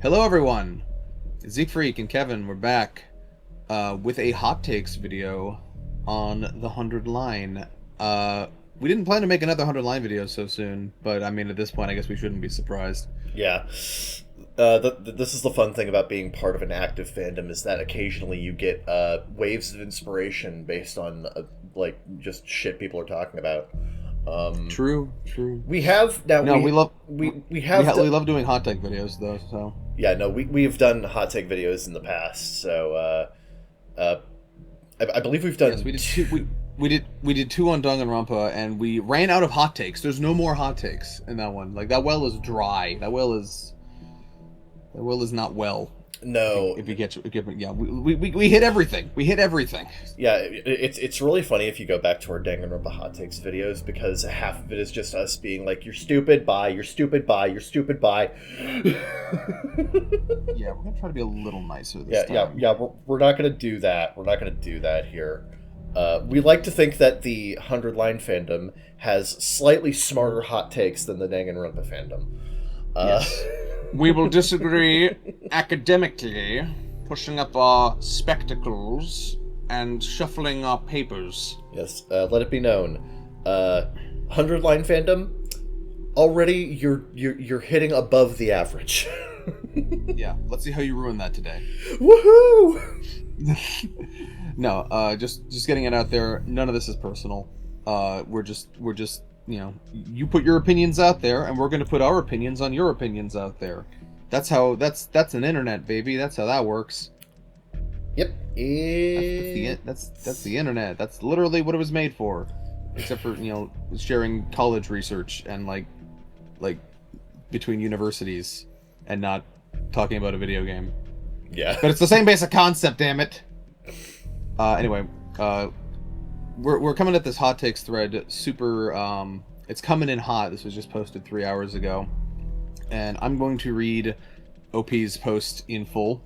Hello, everyone. Zeke Freak and Kevin, we're back with a hot takes video on the 100 line. We didn't plan to make another 100 line video so soon, but I mean, at this point, I guess we shouldn't be surprised. Yeah. This is the fun thing about being part of an active fandom is that occasionally you get waves of inspiration based on like just shit people are talking about. True. We have now. No, we have we love doing hot take videos though. So yeah, no, we've done hot take videos in the past. So I believe we've done. yes, we did two on Danganronpa, and we ran out of hot takes. There's no more hot takes in that one. Like that well is dry. That well is not well. No, if you get yeah, we hit everything. We hit everything. Yeah, it's really funny if you go back to our Danganronpa hot takes videos because half of it is just us being like, "You're stupid, bye. You're stupid, bye. You're stupid, bye." Yeah, we're gonna try to be a little nicer this time. Yeah. We're not gonna do that. We're not gonna do that here. We like to think that the 100 line fandom has slightly smarter hot takes than the Danganronpa fandom. Yes. We will disagree academically, pushing up our spectacles and shuffling our papers. Yes, let it be known. 100 line fandom, already you're hitting above the average. Yeah, let's see how you ruin that today. Woohoo! No, just getting it out there. None of this is personal. We're just you put your opinions out there, and we're going to put our opinions on your opinions out there. That's an internet, baby. That's how that works. Yep. That's the internet. That's literally what it was made for, except for sharing college research and like between universities and not talking about a video game. Yeah. But it's the same basic concept, damn it. Anyway, we're coming at this hot takes thread super. It's coming in hot. This was just posted 3 hours ago, and I'm going to read OP's post in full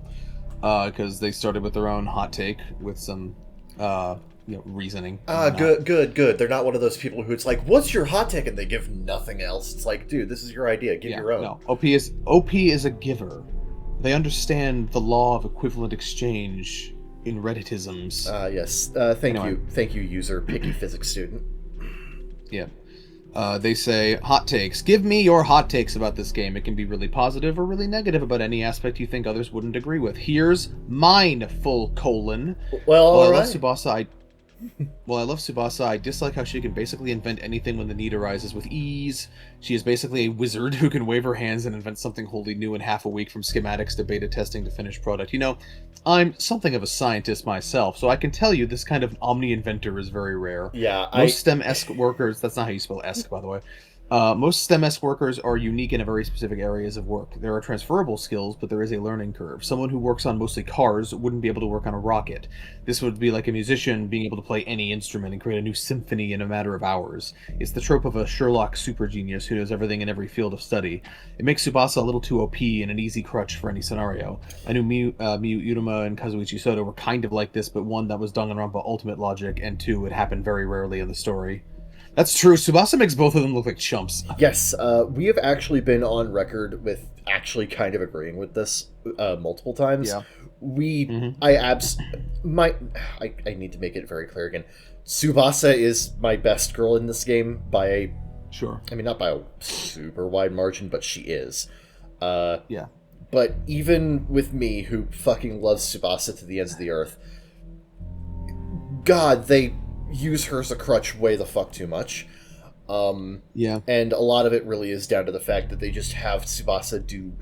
because they started with their own hot take with some reasoning. Good. They're not one of those people who it's like, "What's your hot take?" and they give nothing else. It's like, dude, this is your idea. Give your own. No, OP is a giver. They understand the law of equivalent exchange in Redditisms. Yes. Thank you, user picky physics student. Yeah. They say, hot takes. Give me your hot takes about this game. It can be really positive or really negative about any aspect you think others wouldn't agree with. Here's mine, full colon. Well, all right. I love Tsubasa. I dislike how she can basically invent anything when the need arises with ease. She is basically a wizard who can wave her hands and invent something wholly new in half a week, from schematics to beta testing to finished product. I'm something of a scientist myself, so I can tell you this kind of omni-inventor is very rare. Yeah, Most STEM-esque workers, that's not how you spell esque, by the way. Most STEM-esque workers are unique in a very specific areas of work. There are transferable skills, but there is a learning curve. Someone who works on mostly cars wouldn't be able to work on a rocket. This would be like a musician being able to play any instrument and create a new symphony in a matter of hours. It's the trope of a Sherlock super genius who knows everything in every field of study. It makes Tsubasa a little too OP and an easy crutch for any scenario. I knew Miyu Utama and Kazuichi Soda were kind of like this, but one, that was Danganronpa ultimate logic, and two, it happened very rarely in the story. That's true. Tsubasa makes both of them look like chumps. Yes, we have actually been on record with actually kind of agreeing with this multiple times. Yeah. I need to make it very clear again. Tsubasa is my best girl in this game by a... Sure. I mean, not by a super wide margin, but she is. Yeah. But even with me, who fucking loves Tsubasa to the ends of the earth, God, they use her as a crutch way the fuck too much. Yeah. And a lot of it really is down to the fact that they just have Tsubasa do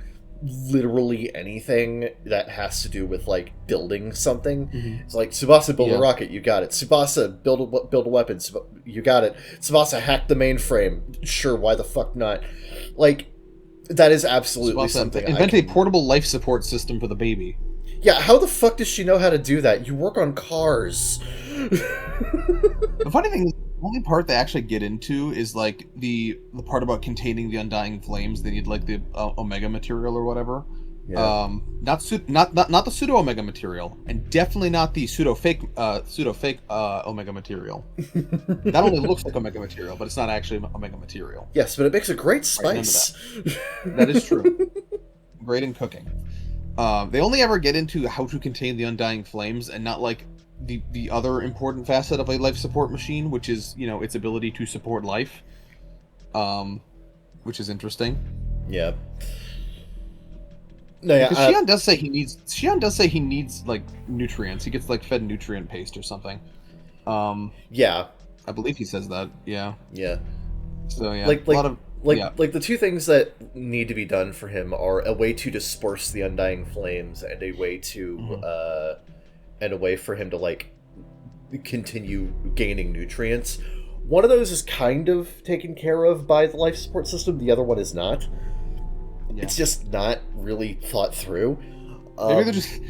literally anything that has to do with, like, building something. Mm-hmm. It's like, Tsubasa, build a rocket, you got it. Tsubasa, build a weapon, you got it. Tsubasa, hack the mainframe. Sure, why the fuck not? Like, that is absolutely Tsubasa, something invent a portable life support system for the baby. Yeah, how the fuck does she know how to do that? You work on cars. The funny thing is, the only part they actually get into is like the part about containing the undying flames. They need like the omega material or whatever. Yeah. Not the pseudo omega material, and definitely not the pseudo fake omega material. That only looks like omega material, but it's not actually omega material. Yes, but it makes a great spice. That is true. Great in cooking. They only ever get into how to contain the undying flames, and not like the other important facet of a life support machine, which is its ability to support life, which is interesting. Yeah. No, yeah. Because Xion does say he needs like nutrients. He gets like fed nutrient paste or something. Yeah. I believe he says that. Yeah. Yeah. So yeah, Like a lot of like the two things that need to be done for him are a way to disperse the undying flames and a way to and a way for him to like continue gaining nutrients. One of those is kind of taken care of by the life support system. The other one is not. Yeah. It's just not really thought through. Maybe they're just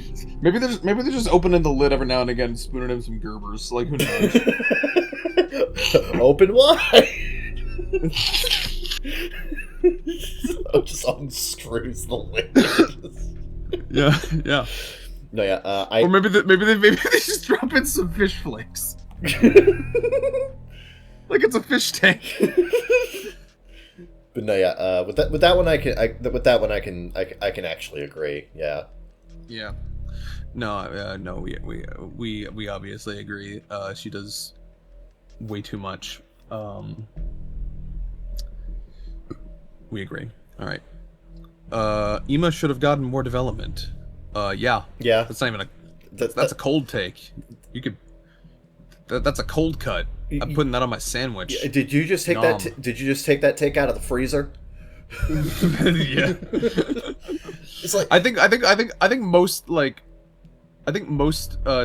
opening the lid every now and again, and spooning him some Gerbers. Like who knows? Open wide. So just unscrews the lid. Yeah. No, yeah. Or maybe they just drop in some fish flakes. Like it's a fish tank. But no, yeah. With that one, I can actually agree. Yeah. Yeah. No. We obviously agree. She does way too much. We agree. All right. Ema should have gotten more development. Yeah. That's not even a. That's a cold take. You could. That's a cold cut. I'm putting that on my sandwich. Did you just take that? Did you just take that take out of the freezer? Yeah. It's like I think most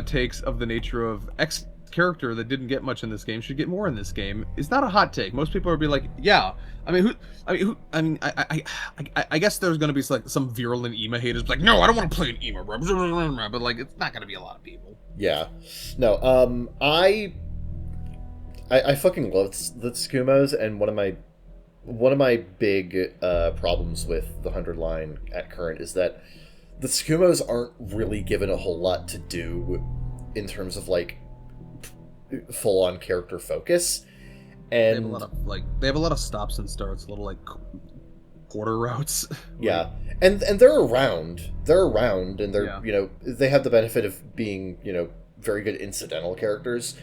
takes of the nature of X character that didn't get much in this game should get more in this game. It's not a hot take. Most people would be like, yeah. I guess there's gonna be like some virulent Ema haters like, no, I don't want to play an Ema, bro. But like, it's not gonna be a lot of people. Yeah. No. I fucking love the Tsukumos, and one of my big problems with the 100 line at current is that the Tsukumos aren't really given a whole lot to do in terms of like full on character focus. And they have a lot of stops and starts, little like quarter routes. Yeah. And they're around, and they're they have the benefit of being very good incidental characters.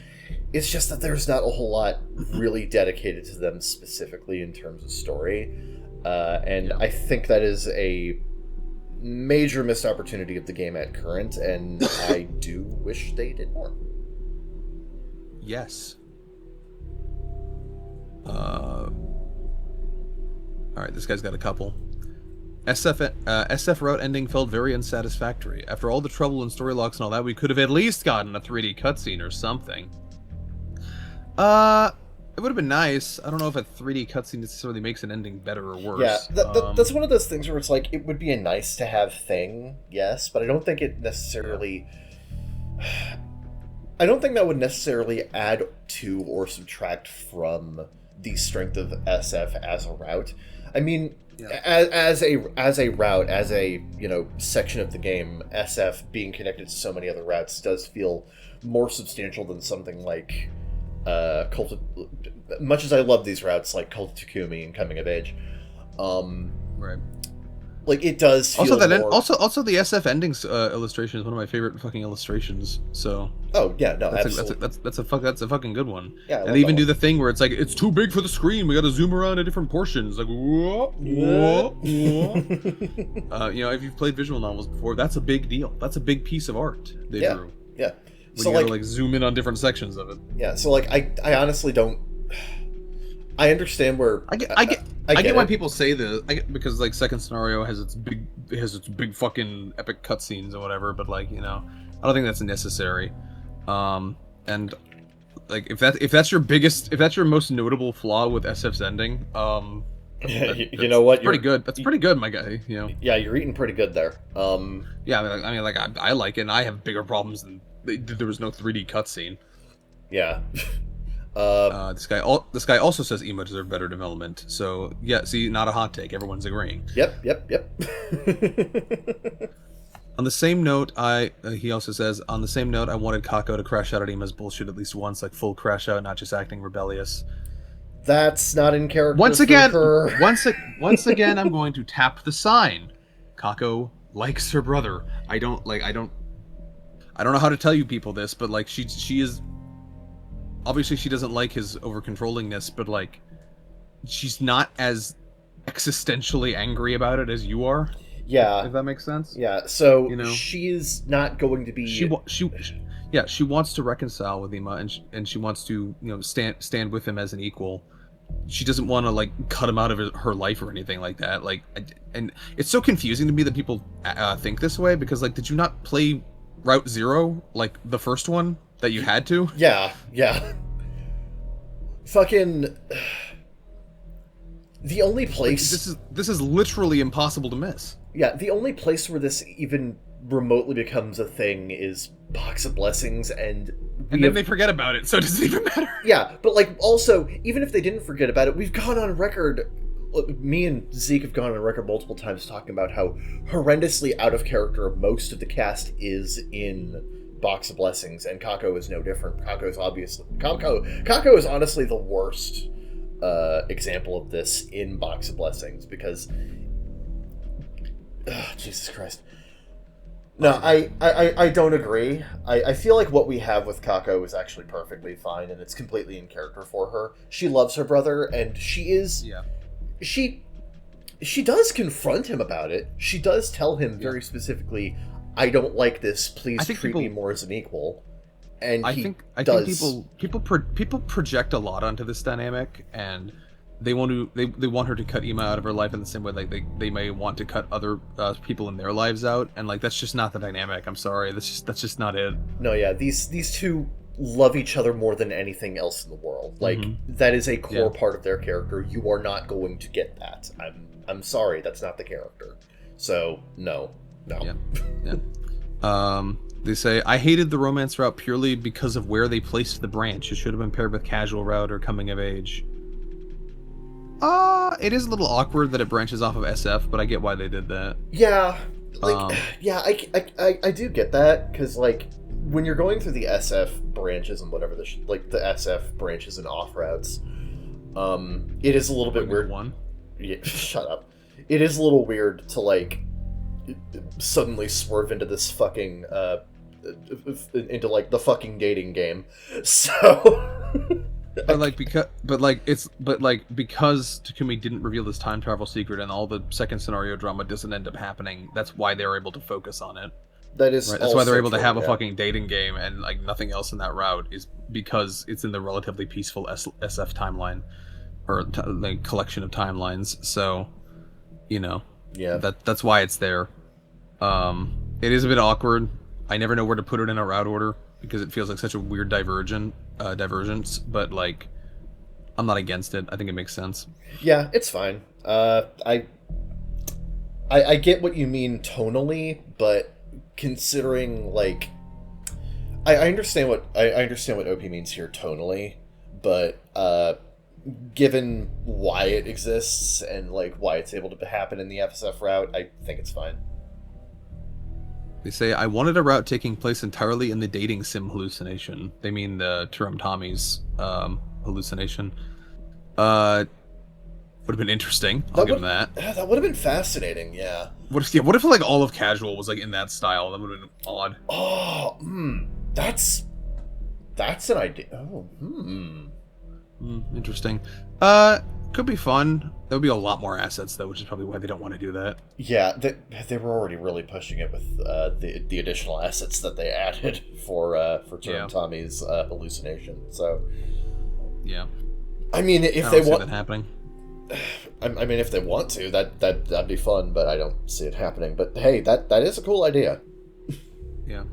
It's just that there's not a whole lot really dedicated to them specifically in terms of story, and I think that is a major missed opportunity of the game at current, and I do wish they did more. Yes. All right, this guy's got a couple. SF route ending felt very unsatisfactory. After all the trouble and story locks and all that, we could have at least gotten a 3D cutscene or something. It would have been nice. I don't know if a 3D cutscene necessarily makes an ending better or worse. Yeah, that's one of those things where it's like, it would be a nice to have thing, yes, but I don't think it necessarily... I don't think that would necessarily add to or subtract from the strength of SF as a route. I mean, as a route, as a section of the game, SF being connected to so many other routes does feel more substantial than something like much as I love these routes like Cult of Takumi and Coming of Age, right. Like it does feel also the SF endings illustration is one of my favorite fucking illustrations. So that's a fucking good one. Yeah, and they even do the thing where it's like it's too big for the screen. We got to zoom around to different portions. Like whoa. If you've played visual novels before, that's a big deal. That's a big piece of art they drew. Yeah. When so you gotta zoom in on different sections of it. Yeah. So I honestly don't. I understand where I get why people say this, because like Second Scenario has its big fucking epic cutscenes or whatever, but I don't think that's necessary. And like if that's your most notable flaw with SF's ending, you know what? Pretty good. That's pretty good, my guy. Yeah, you're eating pretty good there. Yeah, I like it. And I have bigger problems than there was no 3D cutscene. Yeah. This guy also says Ema deserved better development. So yeah, see, not a hot take. Everyone's agreeing. Yep. On the same note, he also says, on the same note, I wanted Kako to crash out at Ema's bullshit at least once, like full crash out, not just acting rebellious. That's not in character. Once again, I'm going to tap the sign. Kako likes her brother. I don't know how to tell you people this, but like she is obviously she doesn't like his over controllingness, but like she's not as existentially angry about it as you are. Yeah, if that makes sense. Yeah, so you know, she is not going to be. She wants to reconcile with Ima, and she wants to stand with him as an equal. She doesn't want to like cut him out of her life or anything like that. Like, and it's so confusing to me that people think this way, because like, did you not play Route Zero, like the first one that you had to? Yeah. Fucking. The only place... This is literally impossible to miss. Yeah, the only place where this even remotely becomes a thing is Box of Blessings, and then they forget about it, so it doesn't even matter. Yeah, but like, also, even if they didn't forget about it, we've gone on record... Me and Zeke have gone on record multiple times talking about how horrendously out of character most of the cast is in Box of Blessings, and Kako is no different. Kako is honestly the worst example of this in Box of Blessings, because Jesus Christ. No, I don't agree. I feel like what we have with Kako is actually perfectly fine, and it's completely in character for her. She loves her brother, and she is... Yeah. She does confront him about it. She does tell him very specifically, I don't like this, please treat me more as an equal. And I think people project a lot onto this dynamic, and they want her to cut Ima out of her life in the same way like they may want to cut other people in their lives out, and like that's just not the dynamic. I'm sorry, that's just not it. No, yeah, these two love each other more than anything else in the world. Like that is a core part of their character. You are not going to get that. I'm sorry, that's not the character. So no. Yeah. They say, I hated the romance route purely because of where they placed the branch. It should have been paired with casual route or coming of age. It is a little awkward that it branches off of SF, but I get why they did that. Yeah, like, I do get that, because like when you're going through the SF branches and whatever the SF branches and off routes, it is a little bit weird. Yeah, shut up. It is a little weird to like suddenly swerve into this fucking into like the fucking dating game. So because Takumi didn't reveal this time travel secret and all the second scenario drama doesn't end up happening, that's why they're able to focus on it. That is right. That's why they're able to have a fucking dating game, and like nothing else in that route is because it's in the relatively peaceful SF timeline, or the collection of timelines. So, that's why it's there. It is a bit awkward. I never know where to put it in a route order because it feels like such a weird divergence. But like, I'm not against it. I think it makes sense. Yeah, it's fine. I get what you mean tonally, but considering like, I understand what OP means here tonally, but given why it exists and like why it's able to happen in the FSF route, I think it's fine. They say, I wanted a route taking place entirely in the dating sim hallucination. They mean the Turum Tommy's hallucination. Would have been interesting. I'll give them that. That would have been fascinating, yeah. What if like all of Casual was like in that style? That would have been odd. Oh, that's an idea. Oh, interesting. Could be fun. There would be a lot more assets though, which is probably why they don't want to do that. Yeah, they were already really pushing it with the additional assets that they added for Turum Tommy's hallucination. So, yeah. I mean, if they want that happening. I mean, if they want to, that'd be fun, but I don't see it happening. But hey, that is a cool idea. Yeah.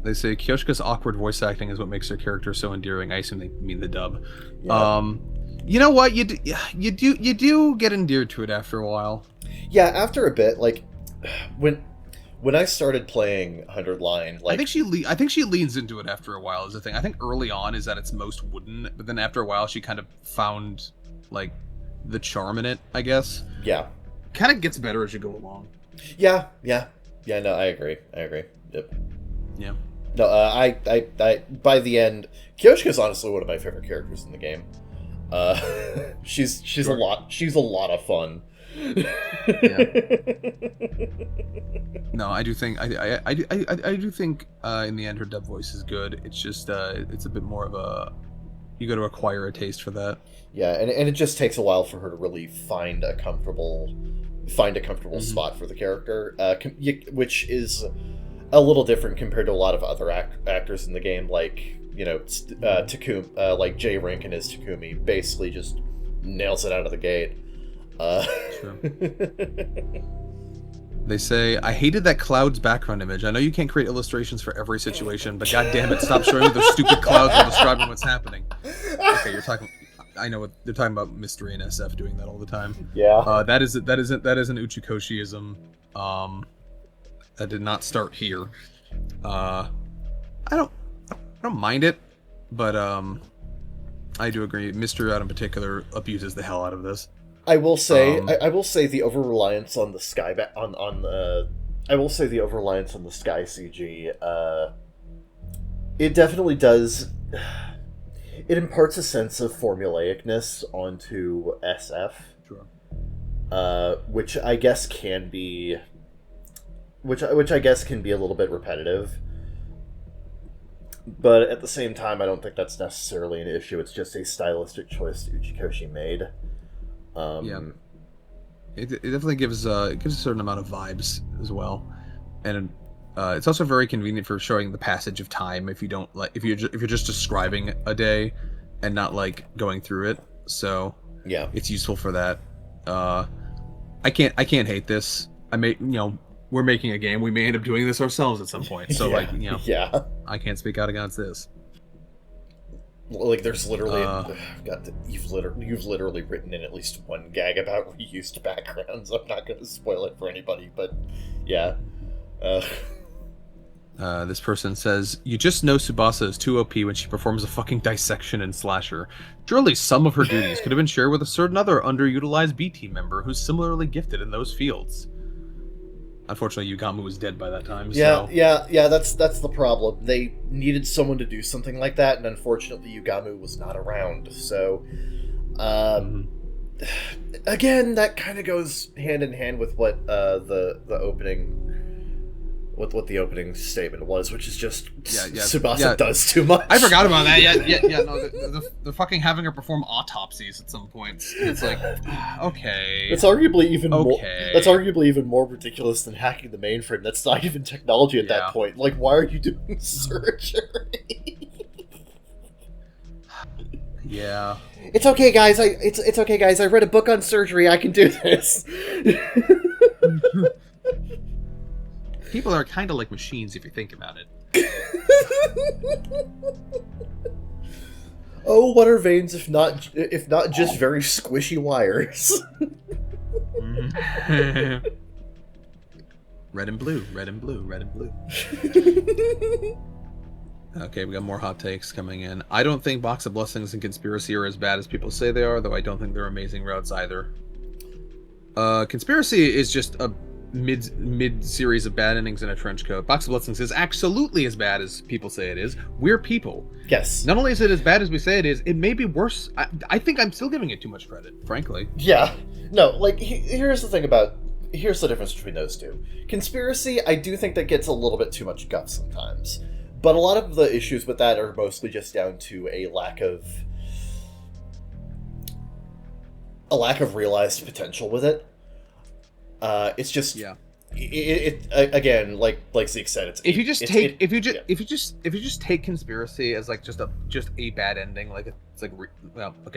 They say Kyoshika's awkward voice acting is what makes her character so endearing. I assume they mean the dub. Yeah. You know what? You do get endeared to it after a while. Yeah, after a bit, like when I started playing 100 Line, like I think she leans into it after a while is the thing. I think early on is at its most wooden, but then after a while she kind of found like the charm in it, I guess. Yeah. Kind of gets better as you go along. Yeah, no, I agree. Yep. Yeah. No, I by the end, Kyoshika's honestly one of my favorite characters in the game. She's a lot of fun. Yeah. No, I do think I do think in the end her dub voice is good. It's just it's a bit more of a you got to acquire a taste for that. Yeah, and it just takes a while for her to really find a comfortable spot for the character, which is a little different compared to a lot of other actors in the game, like Takumi, like Jay Rankin as Takumi, basically just nails it out of the gate. True. They say, I hated that cloud's background image. I know you can't create illustrations for every situation, but god damn it, stop showing me those stupid clouds while describing what's happening. Okay, you're talking. I know what they're talking about. Mystery and SF doing that all the time. Yeah. That is an Uchikoshiism. That did not start here. I don't mind it, but I do agree. Mystery out in particular abuses the hell out of this. I will say, I will say the over reliance on the sky I will say the over reliance on the sky CG. It definitely does. It imparts a sense of formulaicness onto SF. Sure. Which I guess can be, which I guess can be a little bit repetitive. But at the same time, I don't think that's necessarily an issue. It's just a stylistic choice Uchikoshi made. Yeah, it definitely gives a certain amount of vibes as well, and it's also very convenient for showing the passage of time if you don't like if you're just describing a day and not like going through it. So yeah, it's useful for that. I can't hate this. We're making a game. We may end up doing this ourselves at some point. So yeah, I can't speak out against this. Like there's literally you've literally written in at least one gag about reused backgrounds. I'm not going to spoil it for anybody, but yeah. This person says, you just know Tsubasa is too OP when she performs a fucking dissection in Slasher. Surely some of her duties could have been shared with a certain other underutilized B team member who's similarly gifted in those fields. Unfortunately, Yugamu was dead by that time. Yeah, so. yeah. That's the problem. They needed someone to do something like that, and unfortunately, Yugamu was not around. So, again, that kind of goes hand in hand with what the opening, what the opening statement was, which is just Tsubasa does too much. I forgot about that. Yeah. No, they're fucking having her perform autopsies at some point. It's like, okay. It's arguably even more. That's arguably even more ridiculous than hacking the mainframe. That's not even technology at that point. Like, why are you doing surgery? Yeah. It's okay, guys. It's okay, guys. I read a book on surgery. I can do this. People are kind of like machines if you think about it. Oh, what are veins if not just very squishy wires? Red and blue, red and blue, red and blue. Okay, we got more hot takes coming in. I don't think Box of Blessings and Conspiracy are as bad as people say they are, though I don't think they're amazing routes either. Conspiracy is just a mid series of bad endings in a trench coat. Box of Blessings is absolutely as bad as people say it is. We're people. Yes. Not only is it as bad as we say it is, it may be worse. I think I'm still giving it too much credit, frankly. Yeah. No, like, here's the difference between those two. Conspiracy, I do think that gets a little bit too much guff sometimes. But a lot of the issues with that are mostly just down to a lack of realized potential with it. It's just It again, like Zeke said, if you just take Conspiracy as like just a bad ending, like it's like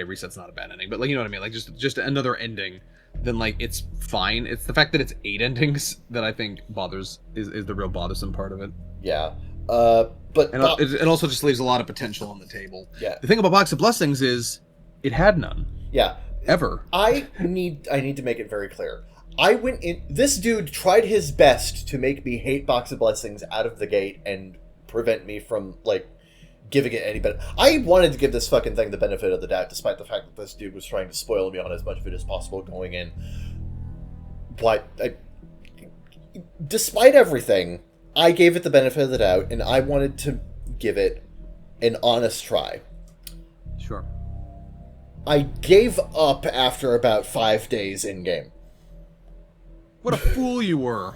Reset's not a bad ending, but like, you know what I mean, like just another ending, then like it's fine. It's the fact that it's 8 endings that I think is the real bothersome part of it. Yeah. It also just leaves a lot of potential on the table. Yeah. The thing about Box of Blessings is it had none. Yeah. Ever. I need to make it very clear. I went in. This dude tried his best to make me hate Box of Blessings out of the gate and prevent me from like giving it any benefit. I wanted to give this fucking thing the benefit of the doubt, despite the fact that this dude was trying to spoil me on as much of it as possible going in. But despite everything, I gave it the benefit of the doubt, and I wanted to give it an honest try. Sure. I gave up after about 5 days in game. What a fool you were.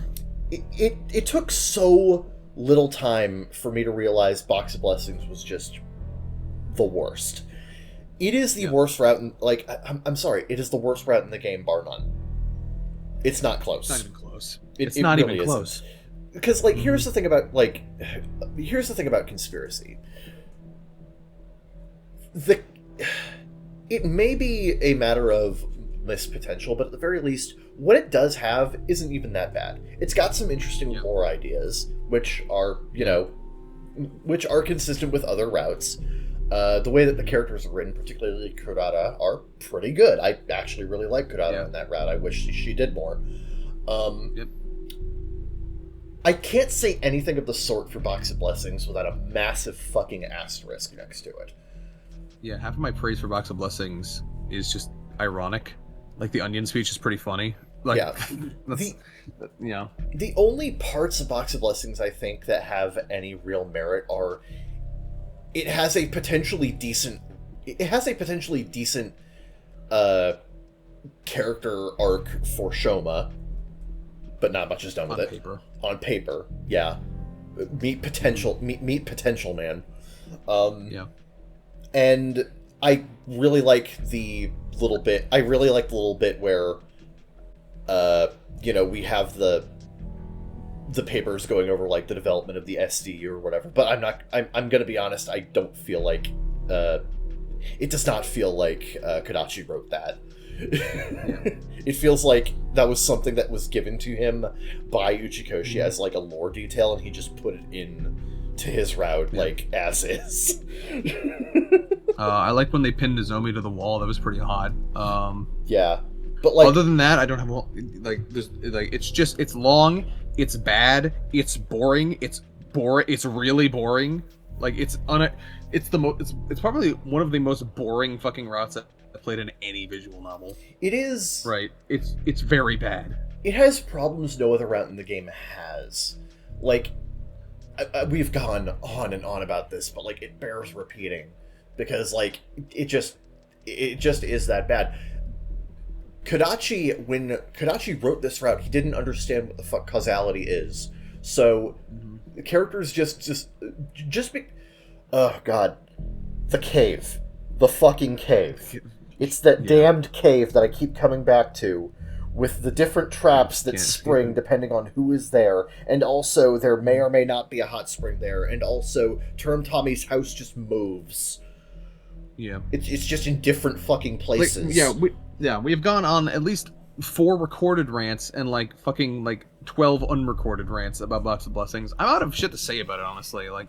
It took so little time for me to realize Box of Blessings was just the worst. It is the worst route in, like, I'm sorry, it is the worst route in the game, bar none. It's not close. It's not even close. It's not really even close. Because, like, here's the thing about Conspiracy. It may be a matter of missed potential, but at the very least, what it does have isn't even that bad. It's got some interesting lore ideas, which are, which are consistent with other routes. The way that the characters are written, particularly Kurata, are pretty good. I actually really like Kurata in that route. I wish she did more. I can't say anything of the sort for Box of Blessings without a massive fucking asterisk next to it. Yeah, half of my praise for Box of Blessings is just ironic. Like, the Onion speech is pretty funny. Like, the only parts of Box of Blessings I think that have any real merit are it has a potentially decent character arc for Shoma, but not much is done with it. On paper, yeah. Meet potential, man. And I really like the little bit. Where, we have the papers going over like the development of the SD or whatever. But I'm gonna be honest. I don't feel like it does not feel like Kodachi wrote that. It feels like that was something that was given to him by Uchikoshi as like a lore detail, and he just put it in to his route like as is. I like when they pinned Nozomi to the wall. That was pretty hot. But like, other than that, I don't have it's long, it's bad, it's boring, it's really boring. Like, it's probably one of the most boring fucking routes I played in any visual novel. It is right. It's very bad. It has problems no other route in the game has. Like, we've gone on and on about this, but like, it bears repeating because like it just is that bad. When Kodachi wrote this route, he didn't understand what the fuck causality is. So the characters just oh god, the cave, the fucking cave. It's that damned cave that I keep coming back to, with the different traps that spring depending on who is there, and also there may or may not be a hot spring there, and also Term Tommy's house just moves. Yeah, it's just in different fucking places. We've gone on at least 4 recorded rants and like fucking like 12 unrecorded rants about Box of Blessings. I'm out of shit to say about it, honestly. Like,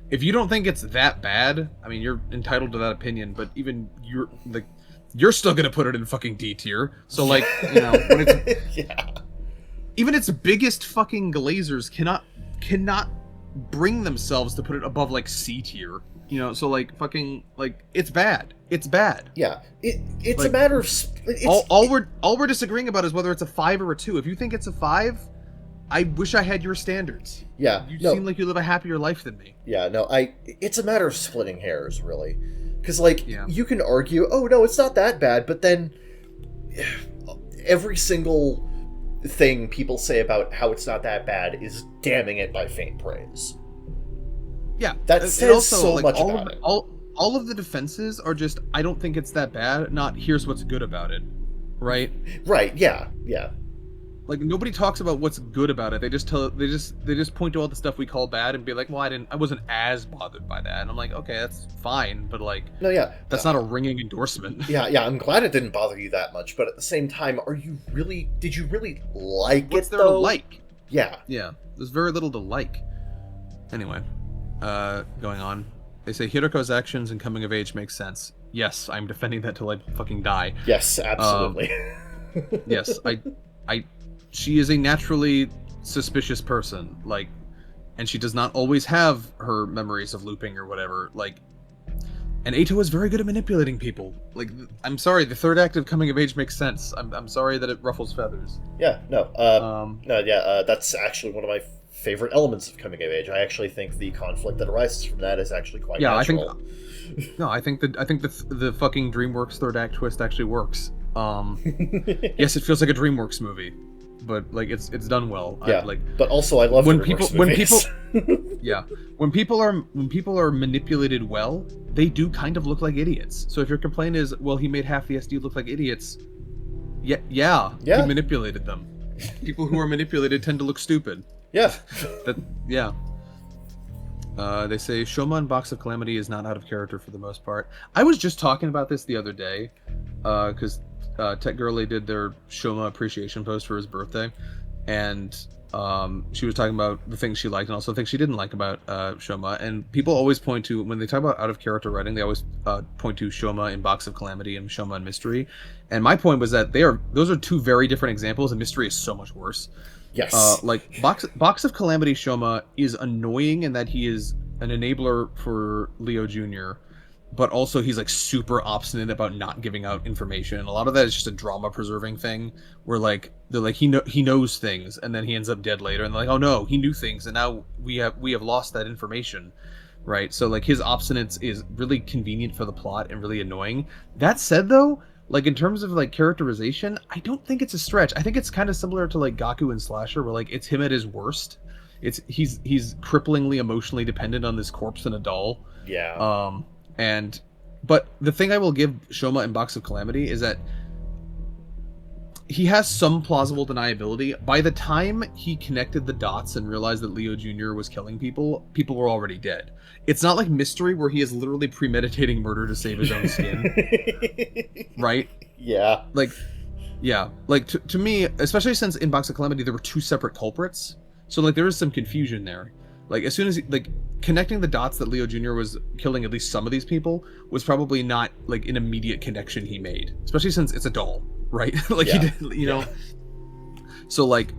if you don't think it's that bad, I mean, you're entitled to that opinion, but even you're still gonna put it in fucking D tier. So like, when it's even its biggest fucking glazers cannot bring themselves to put it above like C tier. So like fucking like it's bad. It's bad. Yeah, it's like, a matter of all we're disagreeing about is whether it's a 5 or a 2. If you think it's a 5, I wish I had your standards. Yeah, you seem like you live a happier life than me. Yeah, no, it's a matter of splitting hairs, really. Because, like, you can argue, oh, no, it's not that bad, but then every single thing people say about how it's not that bad is damning it by faint praise. Yeah. That says also, so like, much about it. All of the defenses are just, I don't think it's that bad, not here's what's good about it. Right? Right, yeah. Like, nobody talks about what's good about it. They just point to all the stuff we call bad and be like, well, I wasn't as bothered by that. And I'm like, okay, that's fine, but like, no, yeah, that's not a ringing endorsement. Yeah, I'm glad it didn't bother you that much, but at the same time, did you really like what's it, there though? To like? Yeah. There's very little to like. Anyway, going on. They say Hiroko's actions and coming of age makes sense. Yes, I'm defending that till I fucking die. Yes, absolutely. Yes, she is a naturally suspicious person, like, and she does not always have her memories of looping or whatever, like, and Eito is very good at manipulating people. Like, I'm sorry, the third act of coming of age makes sense. I'm sorry that it ruffles feathers. Yeah, no, that's actually one of my favorite elements of coming of age. I actually think the conflict that arises from that is actually quite natural. I think the fucking DreamWorks third act twist actually works. Yes, it feels like a DreamWorks movie, but like it's done well. Yeah, like, but also I love when the people reverse when movies. people yeah, when people are manipulated well, they do kind of look like idiots. So if your complaint is, well, he made half the SD look like idiots, yeah, he Yeah. manipulated them. People who are manipulated tend to look stupid. Yeah. Yeah. They say Shoma in Box of Calamity is not out of character for the most part. I was just talking about this the other day, because Tech Girly did their Shoma appreciation post for his birthday, and she was talking about the things she liked and also things she didn't like about Shoma. And people always point to, when they talk about out of character writing, they always point to Shoma in Box of Calamity and Shoma in Mystery. And my point was that those are two very different examples, and Mystery is so much worse. Yes. Like Box of Calamity Shoma is annoying in that he is an enabler for Leo Jr., but also he's like super obstinate about not giving out information. A lot of that is just a drama preserving thing where like they're like he knows things and then he ends up dead later, and they're like, oh no, he knew things and now we have lost that information, right? So like his obstinance is really convenient for the plot and really annoying. That said though, like in terms of like characterization, I don't think it's a stretch. I think it's kind of similar to like Gaku and Slasher, where like it's him at his worst. He's cripplingly emotionally dependent on this corpse and a doll. Yeah. But the thing I will give Shoma in Box of Calamity is that he has some plausible deniability. By the time he connected the dots and realized that Leo Jr. was killing people, people were already dead. It's not like Mystery, where he is literally premeditating murder to save his own skin. Right? Yeah. Like, yeah. Like, to me, especially since in Box of Calamity there were two separate culprits, so like there is some confusion there. Like as soon as like connecting the dots that Leo Jr. was killing at least some of these people was probably not like an immediate connection he made, especially since it's a doll, right? Like Yeah. he did, you know. So like,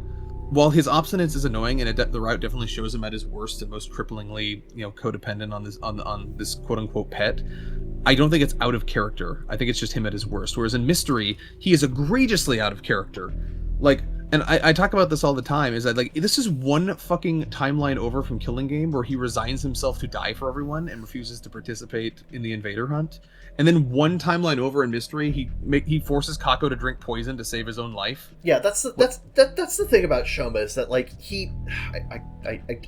while his obstinance is annoying and the route definitely shows him at his worst and most cripplingly, codependent on this quote unquote pet, I don't think it's out of character. I think it's just him at his worst. Whereas in Mystery, he is egregiously out of character. Like, and I talk about this all the time, is that like this is one fucking timeline over from Killing Game, where he resigns himself to die for everyone and refuses to participate in the invader hunt. And then one timeline over in Mystery, he forces Kako to drink poison to save his own life. Yeah, that's the thing about Shoma, is that like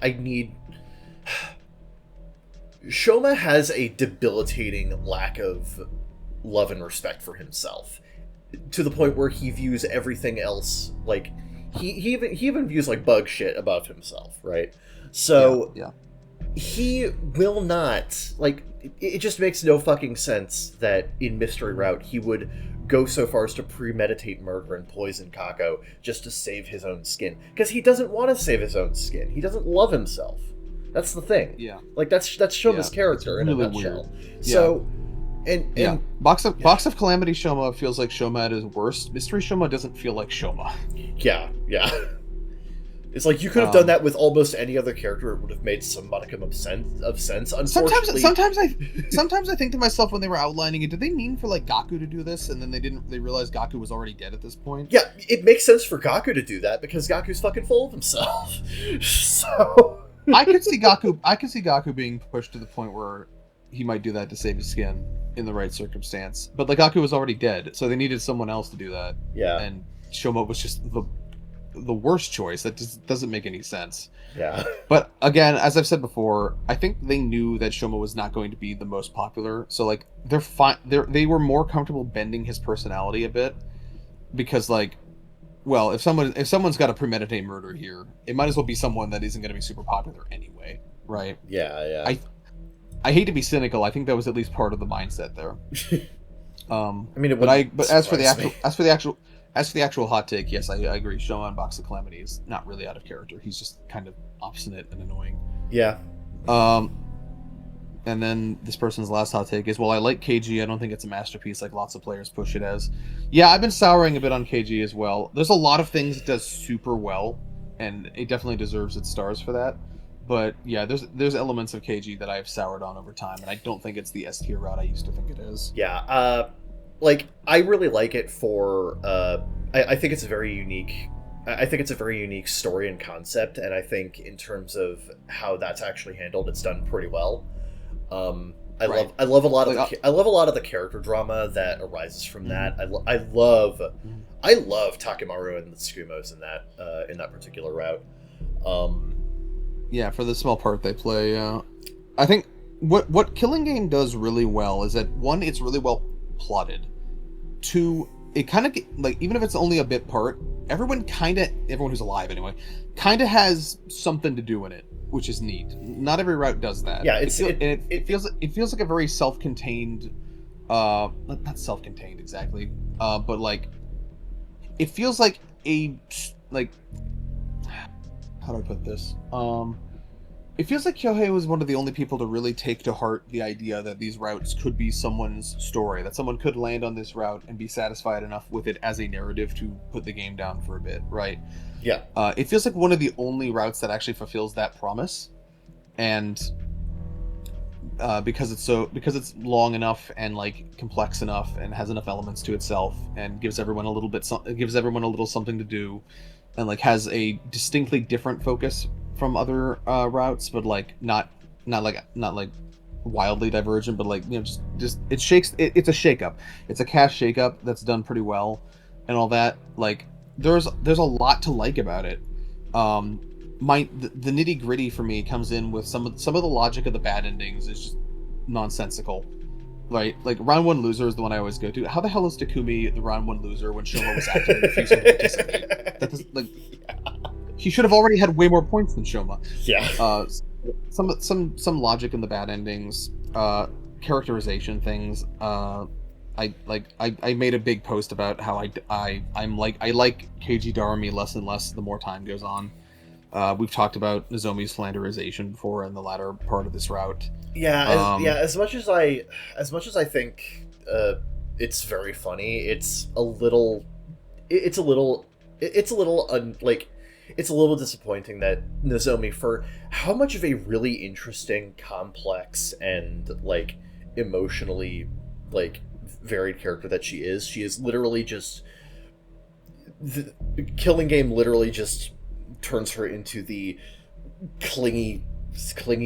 I need Shoma has a debilitating lack of love and respect for himself, to the point where he views everything else like he even views like bug shit above himself, right? So yeah. He will not, like, it just makes no fucking sense that in Mystery Route he would go so far as to premeditate murder and poison Kako just to save his own skin, because he doesn't want to save his own skin. He doesn't love himself. That's the thing. Yeah, like that's Shoma's character in a nutshell. Weird. So and Box of Calamity Shoma feels like Shoma at his worst. Mystery Shoma doesn't feel like Shoma. Yeah. It's like you could have done that with almost any other character. It would have made some modicum of sense. Unfortunately, sometimes I think to myself when they were outlining it, did they mean for like Gaku to do this, and then they realized Gaku was already dead at this point? Yeah, it makes sense for Gaku to do that because Gaku's fucking full of himself. So I could see Gaku being pushed to the point where he might do that to save his skin in the right circumstance. But like Gaku was already dead, so they needed someone else to do that. Yeah, and Shoma was just the worst choice. That just doesn't make any sense. Yeah. But again, as I've said before, I think they knew that Shoma was not going to be the most popular, so like they're fine. They were more comfortable bending his personality a bit, because like, well, if someone's got to premeditate murder here, it might as well be someone that isn't going to be super popular anyway, right? Yeah. I hate to be cynical. I think that was at least part of the mindset there. I mean, but as for the actual hot take, yes, I agree. Shoma in Box of Calamity is not really out of character. He's just kind of obstinate and annoying. Yeah. And then this person's last hot take is, well, I like KG. I don't think it's a masterpiece like lots of players push it as. Yeah, I've been souring a bit on KG as well. There's a lot of things it does super well, and it definitely deserves its stars for that. But yeah, there's elements of KG that I've soured on over time, and I don't think it's the S tier route I used to think it is. Yeah, like I really like it for. I think it's a very unique. I think it's a very unique story and concept, and I think in terms of how that's actually handled, it's done pretty well. Right. I love a lot of Like, I love a lot of the character drama that arises from that. I love Takemaru and the Tsukimos in that particular route. yeah, for the small part they play, I think what Killing Game does really well is that one, it's really well plotted. Two, it kind of like, even if it's only a bit part, everyone who's alive anyway, kind of has something to do in it, which is neat. Not every route does that. Yeah, it feels like a very self-contained, not self-contained exactly, but like it feels like like how do I put this? It feels like Kyohei was one of the only people to really take to heart the idea that these routes could be someone's story, that someone could land on this route and be satisfied enough with it as a narrative to put the game down for a bit, right? Yeah. It feels like one of the only routes that actually fulfills that promise, and because it's long enough and like complex enough and has enough elements to itself and gives everyone a little something to do, and like has a distinctly different focus from other routes, but like not like wildly divergent, but like, you know, just it's a shakeup. It's a cast shakeup that's done pretty well, and all that. Like there's a lot to like about it. The nitty gritty for me comes in with some of the logic of the bad endings is just nonsensical. Right, like round one loser is the one I always go to. How the hell is Takumi the round one loser when Shoma was actively refusing to participate? That does, like, he should have already had way more points than Shoma. Yeah. Some logic in the bad endings, characterization things. I made a big post about how I like Keiji Darumi less and less the more time goes on. We've talked about Nozomi's slanderization before in the latter part of this route. As much as I think it's very funny, it's a little disappointing that Nozomi, for how much of a really interesting, complex, and like emotionally like varied character that she is literally just the Killing Game literally just turns her into the clingy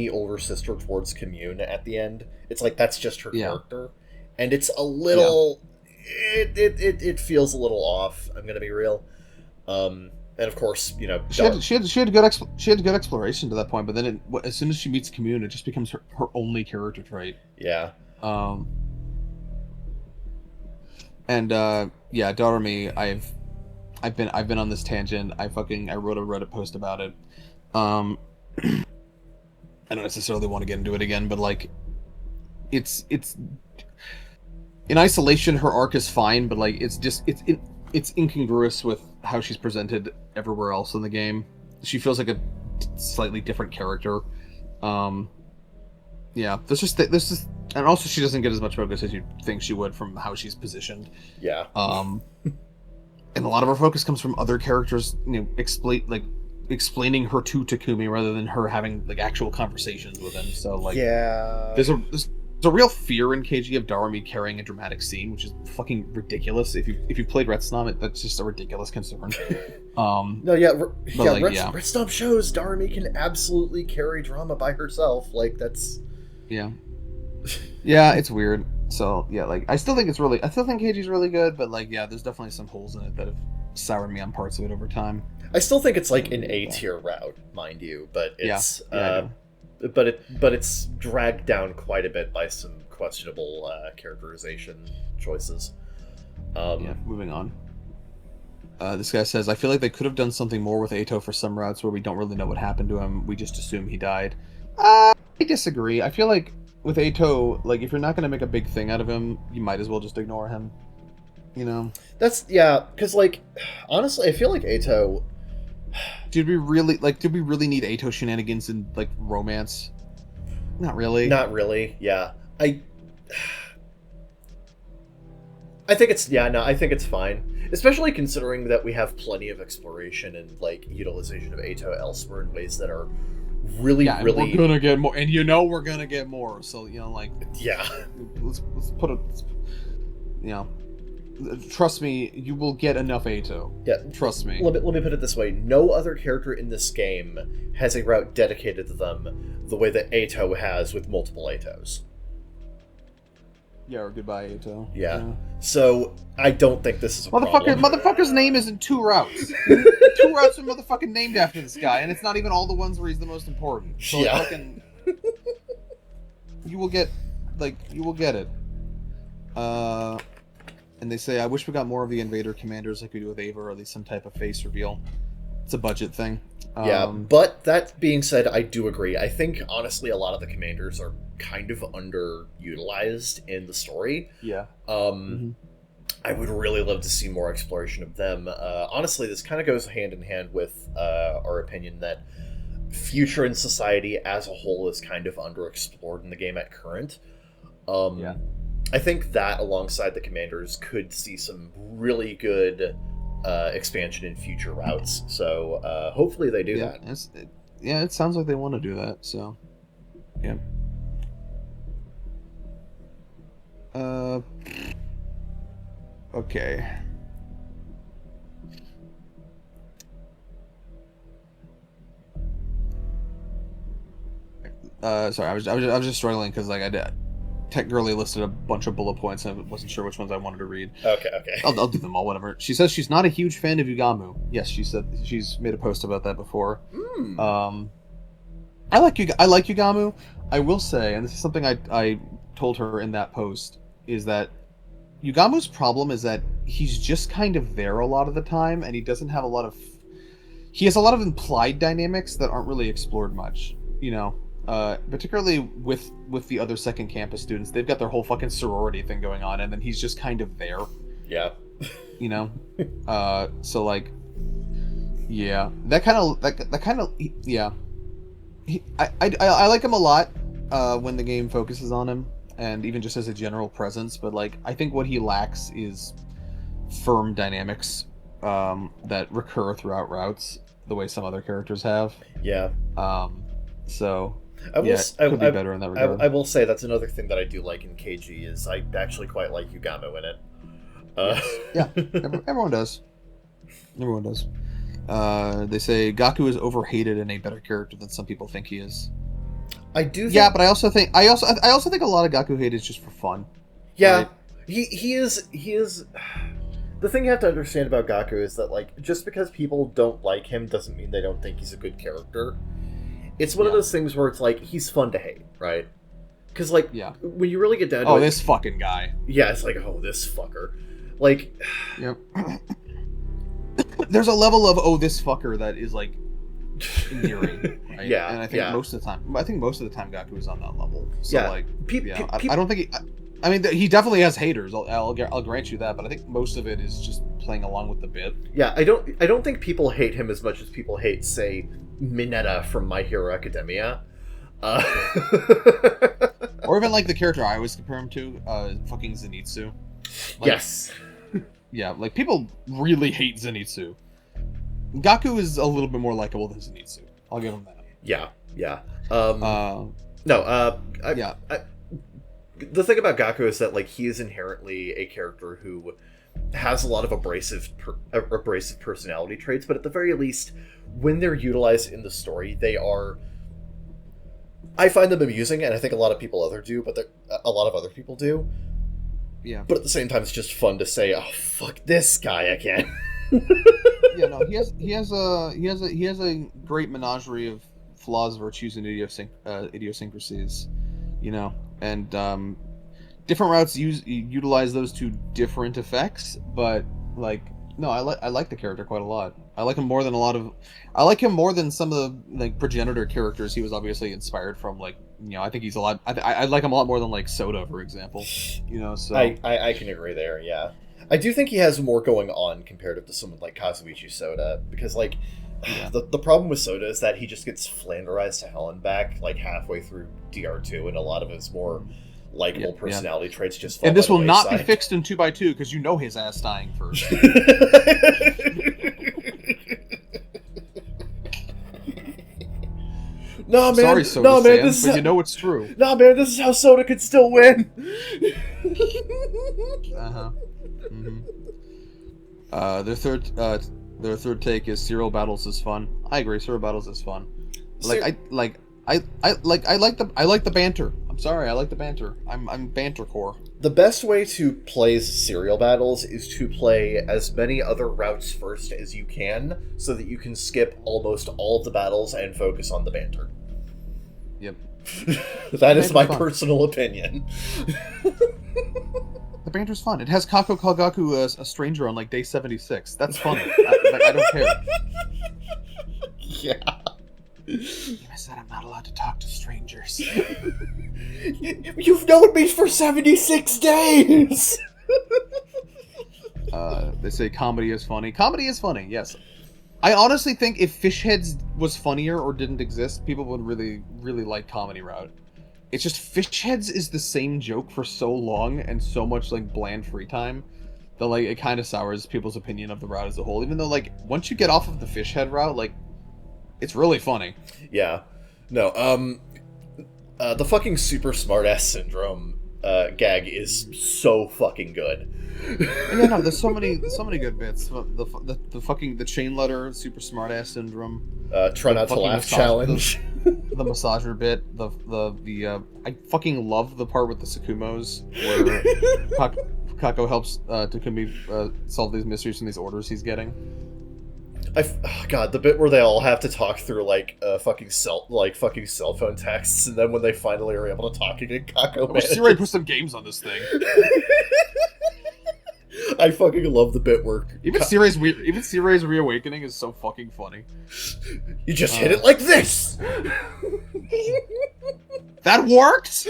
older sister towards Commune at the end. It's like that's just her character, and it's a little it feels a little off. I'm gonna be real. And of course, you know, she had good exploration to that point, but then as soon as she meets Commune, it just becomes her only character trait. Yeah. Darumi, I've been on this tangent. I wrote a Reddit post about it. I don't necessarily want to get into it again, but like, it's in isolation, her arc is fine, but like, it's incongruous with how she's presented everywhere else in the game. She feels like a slightly different character. There's just, and also she doesn't get as much focus as you'd think she would from how she's positioned. Yeah. And a lot of her focus comes from other characters, you know, explaining her to Takumi rather than her having like actual conversations with him. So like, there's a real fear in KG of Darumi carrying a dramatic scene, which is fucking ridiculous. If you played Red Snom, that's just a ridiculous concern. Red Snom shows Darumi can absolutely carry drama by herself. Like that's it's weird. So yeah, like I still think KG's really good, but like there's definitely some holes in it that have soured me on parts of it over time. I still think it's like an A tier route, mind you, but it's but it's dragged down quite a bit by some questionable characterization choices. Moving on. This guy says, I feel like they could have done something more with Eito for some routes where we don't really know what happened to him. We just assume he died. I disagree. I feel like with Eito, like if you're not going to make a big thing out of him, you might as well just ignore him. You know? Because like honestly, I feel like Eito. Did we really need Eito shenanigans in like romance? Not really. Yeah. I think it's fine. Especially considering that we have plenty of exploration and like utilization of Eito elsewhere in ways that are really we're gonna get more, and you know we're gonna get more. So you know, like let's put it. You know, trust me, you will get enough Eito. Yeah, trust me. Let me put it this way: no other character in this game has a route dedicated to them the way that Eito has with multiple Eitos. Yeah, or goodbye, Ato. Yeah. So I don't think this is a problem. Motherfucker's name isn't Two Routes. Two Routes are motherfucking named after this guy, and it's not even all the ones where he's the most important. So Yeah. fucking, you will get it. And they say, I wish we got more of the Invader commanders like we do with Ava, or at least some type of face reveal. It's a budget thing. Yeah, but that being said, I do agree. I think, honestly, a lot of the commanders are kind of underutilized in the story. Yeah. I would really love to see more exploration of them. Honestly, this kind of goes hand in hand with our opinion that future in society as a whole is kind of underexplored in the game at current. Yeah. I think that, alongside the commanders, could see some really good expansion in future routes. So hopefully they do that. It sounds like they want to do that. So, yeah. Okay. Sorry, I was just struggling because like I did. Tech Girly listed a bunch of bullet points and I wasn't sure which ones I wanted to read. Okay. I'll do them all, whatever. She says she's not a huge fan of Yugamu. Yes, she said she's made a post about that before. I like Yugamu. I will say, and this is something I told her in that post, is that Yugamu's problem is that he's just kind of there a lot of the time, and he doesn't have a lot of... He has a lot of implied dynamics that aren't really explored much, you know? Particularly with the other second campus students. They've got their whole fucking sorority thing going on, and then he's just kind of there. Yeah. You know? So, like... Yeah. That kind of... Yeah. I like him a lot when the game focuses on him, and even just as a general presence, but, like, I think what he lacks is firm dynamics that recur throughout routes, the way some other characters have. Yeah. So... could be better in that regard. I will say that's another thing that I do like in KG is I actually quite like Yugamu in it. Yeah, everyone does. Everyone does. They say Gaku is overhated and a better character than some people think he is. I do. Yeah, but I also think a lot of Gaku hate is just for fun. Yeah, right? he is. The thing you have to understand about Gaku is that, like, just because people don't like him doesn't mean they don't think he's a good character. It's one of those things where it's like, he's fun to hate, right? Because, like, when you really get down to it... this fucking guy. Yeah, it's like, oh, this fucker. Like... Yep. There's a level of, this fucker that is, like, endearing, right? Yeah, and I think most of the time Gaku is on that level. So, like, I don't think he... I mean, he definitely has haters. I'll grant you that, but I think most of it is just playing along with the bit. Yeah, I don't think people hate him as much as people hate, say, Mineta from My Hero Academia. Or even, like, the character I always compare him to, fucking Zenitsu. Like, yes. Yeah, like, people really hate Zenitsu. Gaku is a little bit more likable than Zenitsu. I'll give him that. Yeah. The thing about Gaku is that, like, he is inherently a character who has a lot of abrasive personality traits, but at the very least, when they're utilized in the story, they are... I find them amusing, and I think a lot of other people do. Yeah. But at the same time, it's just fun to say, "Oh, fuck this guy again." Yeah, no, he has a great menagerie of flaws, virtues, and idiosyncrasies, you know, and different routes utilize those to different effects, but like, no, I like the character quite a lot. I like him more than some of the, like, progenitor characters he was obviously inspired from. Like, you know, I think he's a lot. I like him a lot more than, like, Soda, for example. You know, so I can agree there. Yeah, I do think he has more going on comparative to someone like Kazuichi Soda, because, like, the problem with Soda is that he just gets flanderized to hell and back, like, halfway through DR2, and a lot of his more likable personality traits just fall. And this by the will not be wayside. Fixed in 2x2 because you know his ass dying first. Nah, man. Sorry, Soda but you know it's true. Nah, man, this is how Soda could still win. Mm-hmm. Their third take is Serial Battles is fun. I agree, Serial Battles is fun. I like the banter. I'm sorry, I like the banter. I'm banter core. The best way to play serial battles is to play as many other routes first as you can, so that you can skip almost all of the battles and focus on the banter. Yep. That is my personal opinion. The banter's fun. It has Kako Kagaku, a stranger, on like day 76. That's funny. I don't care. Yeah. I said I'm not allowed to talk to strangers. You've known me for 76 days! They say comedy is funny. Comedy is funny, yes. I honestly think if Fishheads was funnier or didn't exist, people would really, really like Comedy Route. It's just Fishheads is the same joke for so long and so much like bland free time that like it kind of sours people's opinion of the route as a whole. Even though like once you get off of the Fishhead route, like it's really funny. Yeah. No, the fucking super smartass syndrome gag is so fucking good. Yeah, no, there's so many good bits. The fucking the chain letter, super smartass syndrome. Try not to laugh challenge. The massager bit. I fucking love the part with the Sakumos where Kako helps Takumi solve these mysteries and these orders he's getting. God, the bit where they all have to talk through fucking cell phone texts, and then when they finally are able to talk again, Kako manages. Siri put some games on this thing. I fucking love the bit where even Siri's reawakening is so fucking funny. You just hit it like this. That worked.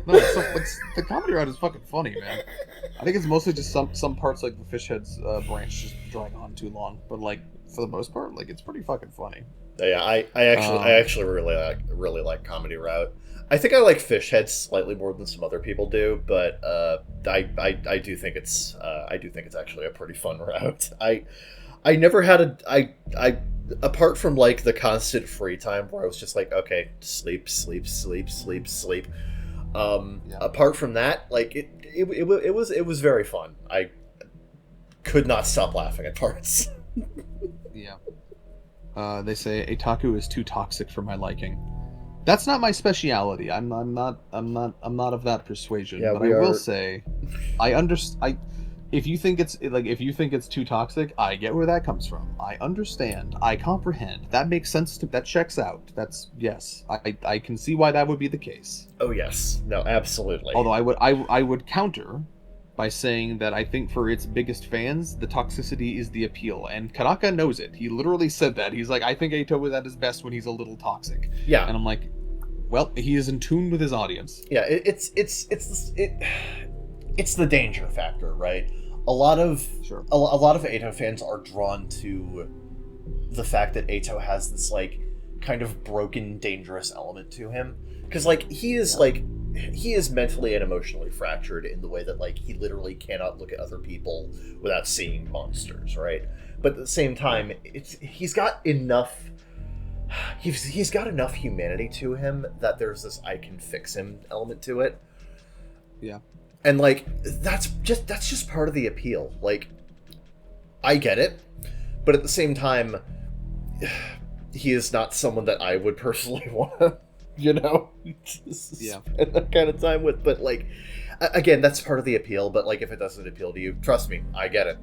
No, the comedy route is fucking funny, man. I think it's mostly just some parts like the Fishheads branch just drag on too long, but like for the most part, like it's pretty fucking funny. Yeah, I actually really like Comedy Route. I think I like Fishheads slightly more than some other people do, but I do think it's actually a pretty fun route. I never had I apart from like the constant free time where I was just like, okay, sleep. Apart from that, like it was very fun. I could not stop laughing at parts. Yeah. They say Itaku is too toxic for my liking. That's not my speciality. I'm not of that persuasion. Yeah, but I will say, if you think it's too toxic, I get where that comes from. I understand. I comprehend. That makes sense. That checks out. Yes. I can see why that would be the case. Oh yes. No, absolutely. Although I would counter by saying that I think for its biggest fans, the toxicity is the appeal, and Karaka knows it. He literally said that. He's like, I think Eito is at his best when he's a little toxic. Yeah. And I'm like, well, he is in tune with his audience. Yeah, it's the danger factor, right? A lot of Eito fans are drawn to the fact that Eito has this like kind of broken, dangerous element to him, because like he is mentally and emotionally fractured in the way that like he literally cannot look at other people without seeing monsters, right? But at the same time, he's got enough humanity to him that there's this I can fix him element to it. Yeah. And like that's just part of the appeal. Like I get it, but at the same time he is not someone that I would personally want to, spend that kind of time with. But like again, that's part of the appeal, but like if it doesn't appeal to you, trust me, I get it.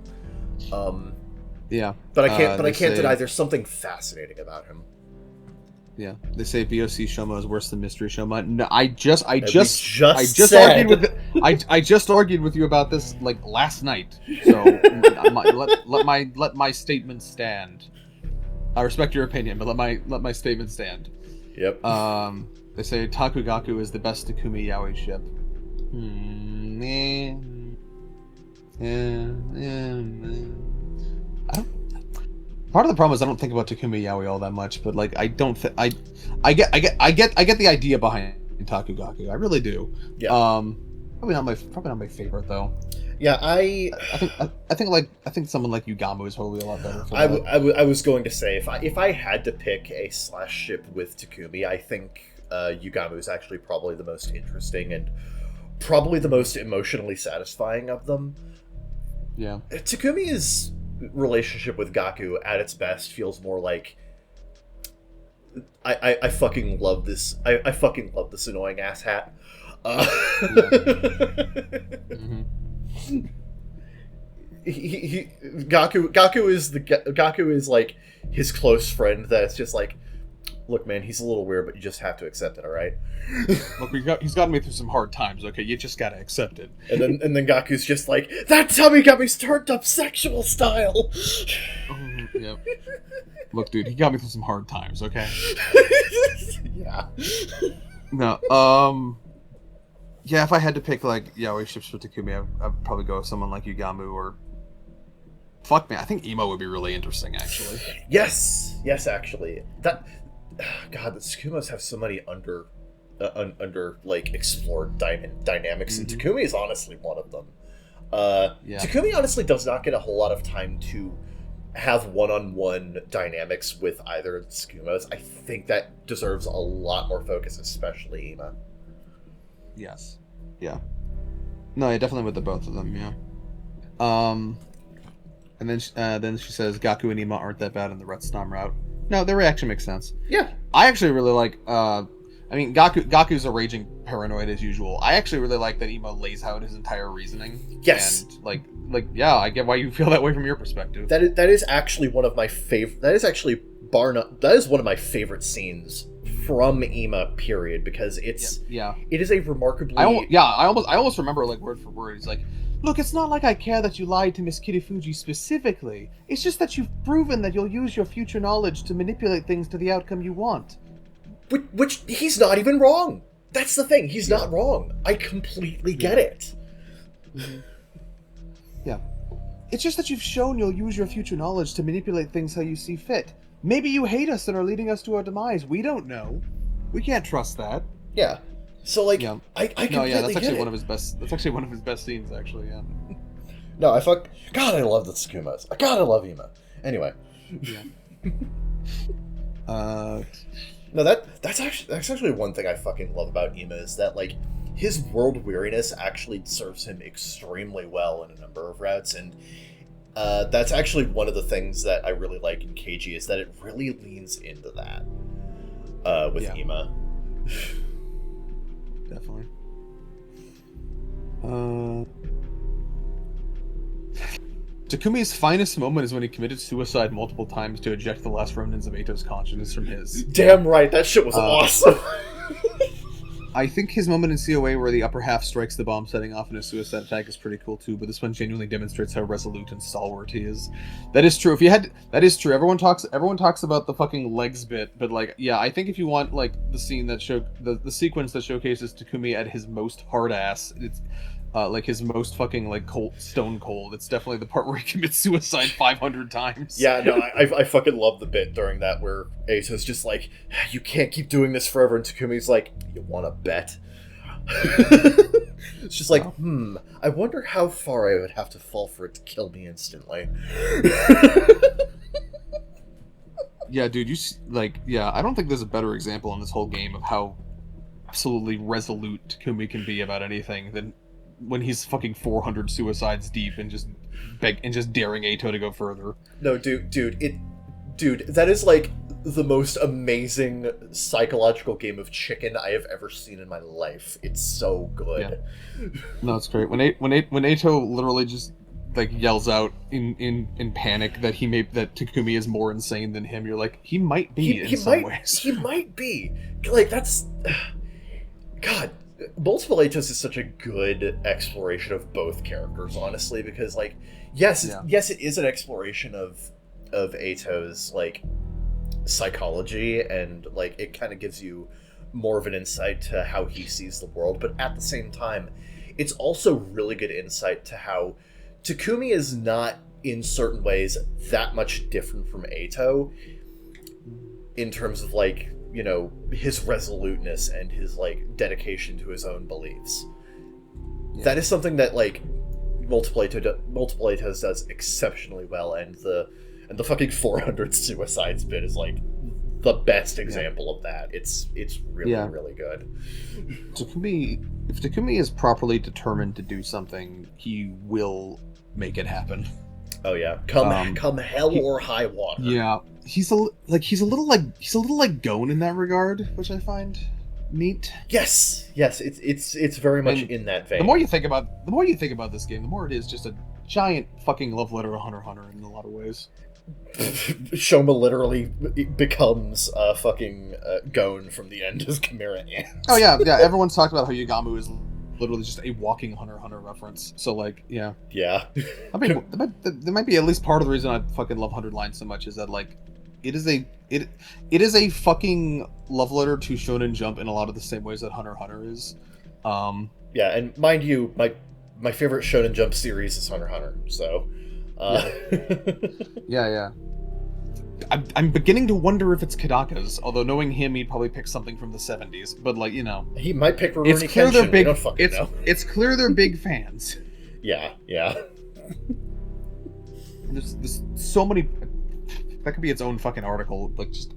Yeah. But I can't deny there's something fascinating about him. Yeah, they say VOC Shoma is worse than Mystery Shoma. No, I just argued with you about this like last night. So let my statement stand. I respect your opinion, but let my statement stand. Yep. They say Takugaku is the best Takumi Yaoi ship. Part of the problem is I don't think about Takumi Yaoi all that much, but like I get the idea behind Takugaku. I really do. Yeah. Probably not my favorite though. Yeah, I think someone like Yugamu is probably a lot better. I was going to say if I had to pick a slash ship with Takumi, I think Yugamu is actually probably the most interesting and probably the most emotionally satisfying of them. Yeah. Takumi's relationship with Gaku at its best feels more like I fucking love this. I fucking love this annoying ass hat. Mm-hmm. Gaku is like his close friend that's just like, look, man, he's a little weird, but you just have to accept it, all right? Look, he's gotten me through some hard times. Okay, you just gotta accept it. And then Gaku's just like, that tummy got me turned up sexual style. Yep. Look, dude, he got me through some hard times. Okay. Yeah. No. Yeah, if I had to pick like yaoi ships for Takumi, I'd probably go with someone like Yugamu or. Fuck me, I think Emo would be really interesting, actually. Yes, actually, that. God, the Tsukumos have so many under like explored dynamics, and Takumi is honestly one of them. Takumi honestly does not get a whole lot of time to have one-on-one dynamics with either of the Tsukumos. I think that deserves a lot more focus, especially Ima. Yes. Yeah. No, yeah, definitely with the both of them. Yeah. And then she says Gaku and Ima aren't that bad in the Retsudam route. No, their reaction makes sense. Yeah. I actually really like. I mean, Gaku's a raging paranoid as usual. I actually really like that Ima lays out his entire reasoning. Yes. And yeah, I get why you feel that way from your perspective. That is actually one of my favorite. That is actually that is one of my favorite scenes from Ima. Period, because it's it is a remarkably. I almost remember like word for word. He's like, look, it's not like I care that you lied to Miss Kirifuji specifically. It's just that you've proven that you'll use your future knowledge to manipulate things to the outcome you want. Which he's not even wrong. That's the thing. He's not wrong. I completely get it. Mm-hmm. Yeah. It's just that you've shown you'll use your future knowledge to manipulate things how you see fit. Maybe you hate us and are leading us to our demise. We don't know. We can't trust that. Yeah. So I completely that's actually get one of his best. That's actually one of his best scenes, actually. Yeah. No, God, I love the Tsukumos. God, I love Ima. Anyway. Yeah. No, that's actually one thing I fucking love about Ima is that like his world weariness actually serves him extremely well in a number of routes, and that's actually one of the things that I really like in Keiji is that it really leans into that with Ima. Definitely. Takumi's finest moment is when he committed suicide multiple times to eject the last remnants of Ato's consciousness from his. Damn right, that shit was awesome. I think his moment in COA where the upper half strikes the bomb setting off in a suicide attack is pretty cool too, but this one genuinely demonstrates how resolute and stalwart he is. That is true. That is true. Everyone talks about the fucking legs bit, but like, yeah, I think if you want like the scene that the sequence that showcases Takumi at his most hard ass, it's like his most fucking like stone cold. It's definitely the part where he commits suicide 500 times. Yeah, no, I fucking love the bit during that where Ato's just like, you can't keep doing this forever, and Takumi's like, you want to bet? It's just like, I wonder how far I would have to fall for it to kill me instantly. Yeah, dude, I don't think there's a better example in this whole game of how absolutely resolute Takumi can be about anything than when he's fucking 400 suicides deep and just daring Ato to go further. No, dude, that is like the most amazing psychological game of chicken I have ever seen in my life. It's so good. Yeah. No, it's great. When Ato literally just like yells out in panic that that Takumi is more insane than him, you're like, he might be in some ways. He might be. Like that's God. Multiple Atos is such a good exploration of both characters, honestly, because like yes, it is an exploration of Ato's like psychology, and like it kind of gives you more of an insight to how he sees the world, but at the same time it's also really good insight to how Takumi is not in certain ways that much different from Ato in terms of like, you know, his resoluteness and his like dedication to his own beliefs. Yeah. That is something that like Multiple Atos does exceptionally well, and the fucking 400 suicides bit is like the best example of that. It's really really good. If Takumi is properly determined to do something, he will make it happen. Oh yeah, Um, come hell he- or high water. yeah, he's a little like Gon in that regard, which I find neat. Yes, it's very much And in that the vein. more you think about this game, the more it is just a giant fucking love letter to Hunter x Hunter in a lot of ways. Shoma literally becomes fucking Gon from the end of Chimera Ant. Oh yeah, yeah. Everyone's talked about how Yugamu is literally just a walking Hunter x Hunter reference. So like, yeah. Yeah. I mean, there might be at least part of the reason I fucking love 100 Line so much is that like, it is a fucking love letter to Shonen Jump in a lot of the same ways that Hunter x Hunter is. Yeah, and mind you, my favorite Shonen Jump series is Hunter x Hunter. So. Yeah. I'm beginning to wonder if it's Kadaka's, although knowing him, he'd probably pick something from the 70s. But like, you know, He might pick Rurouni it's clear Kenshin. they're We big. don't fucking know. It's clear they're big fans. Yeah. There's so many. That could be its own fucking article. Like just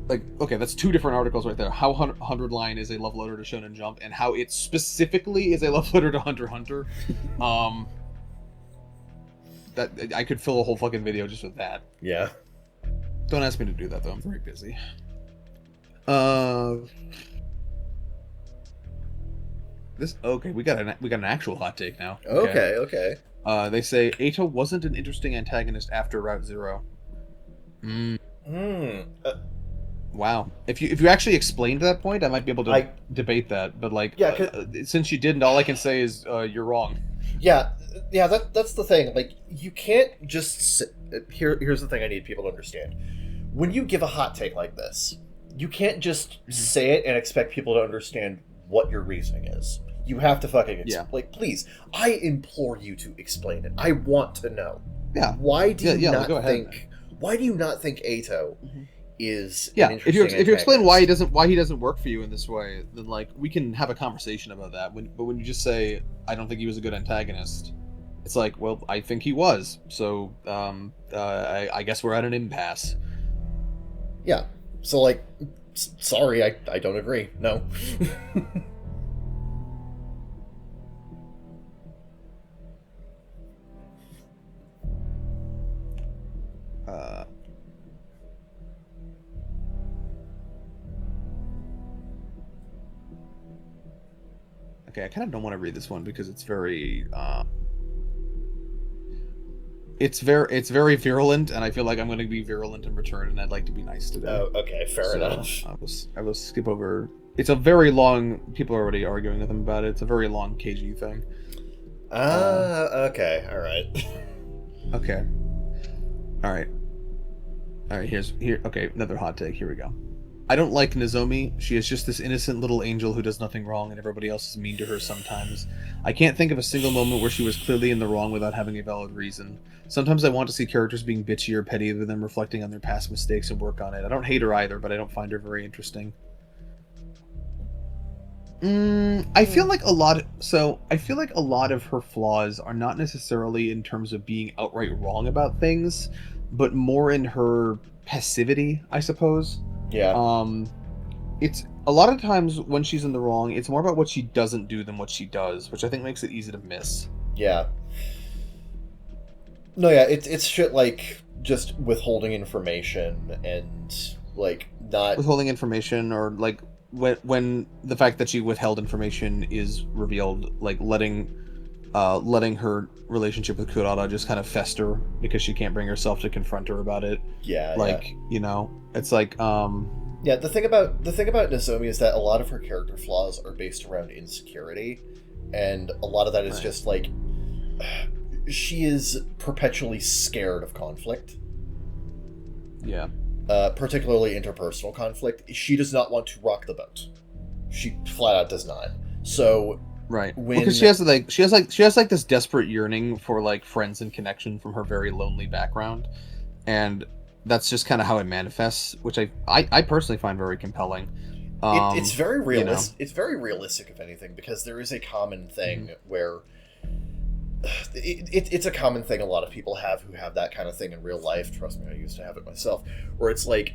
like okay, that's two different articles right there. How 100 Line is a love letter to Shonen Jump, and how it specifically is a love letter to Hunter x Hunter. That I could fill a whole fucking video just with that. Yeah. Don't ask me to do that though. I'm very busy. This okay. We got an actual hot take now. Okay. They say Eito wasn't an interesting antagonist after Route Zero. Wow. If you actually explained that point, I might be able to debate that. But like, Yeah, since you didn't, all I can say is you're wrong. Yeah. That's the thing. Like, you can't just here's the thing I need people to understand. When you give a hot take like this, you can't just say it and expect people to understand what your reasoning is. You have to fucking like, please, I implore you to explain it. I want to know. Yeah. Why do you not go ahead, think? Why do you not think Eito is? An if you explain why he doesn't work for you in this way, then like we can have a conversation about that. But when you just say I don't think he was a good antagonist, it's like, well, I think he was. So I guess we're at an impasse. Yeah. So like, sorry, I don't agree. No. Okay, I kind of don't want to read this one because it's very it's very virulent, and I feel like I'm going to be virulent in return, and I'd like to be nice today. Oh, okay, fair enough. I will skip over. It's a very long. People are already arguing with him about it. It's a very long KG thing. Okay, all right. Okay. All right. Okay, another hot take. Here we go. I don't like Nozomi. She is just this innocent little angel who does nothing wrong, and everybody else is mean to her sometimes. I can't think of a single moment where she was clearly in the wrong without having a valid reason. Sometimes I want to see characters being bitchy or petty than them reflecting on their past mistakes and work on it. I don't hate her either, but I don't find her very interesting. I feel like a lot of her flaws are not necessarily in terms of being outright wrong about things, but more in her passivity, I suppose. Yeah. It's a lot of times when she's in the wrong, it's more about what she doesn't do than what she does, which I think makes it easy to miss. Yeah. No, yeah, it's shit like just withholding information and like not withholding information, or like when the fact that she withheld information is revealed, like letting her relationship with Kurata just kind of fester because she can't bring herself to confront her about it. Yeah. Like, you know, it's like yeah, the thing about Nozomi is that a lot of her character flaws are based around insecurity, and a lot of that is just like she is perpetually scared of conflict. Yeah. Particularly interpersonal conflict. She does not want to rock the boat. She flat out does not. So right, because she has this desperate yearning for like friends and connection from her very lonely background, and that's just kind of how it manifests, which I personally find very compelling. It's very realistic. You know. It's very realistic, if anything, because there is a common thing where it's a common thing a lot of people have who have that kind of thing in real life. Trust me, I used to have it myself, where it's like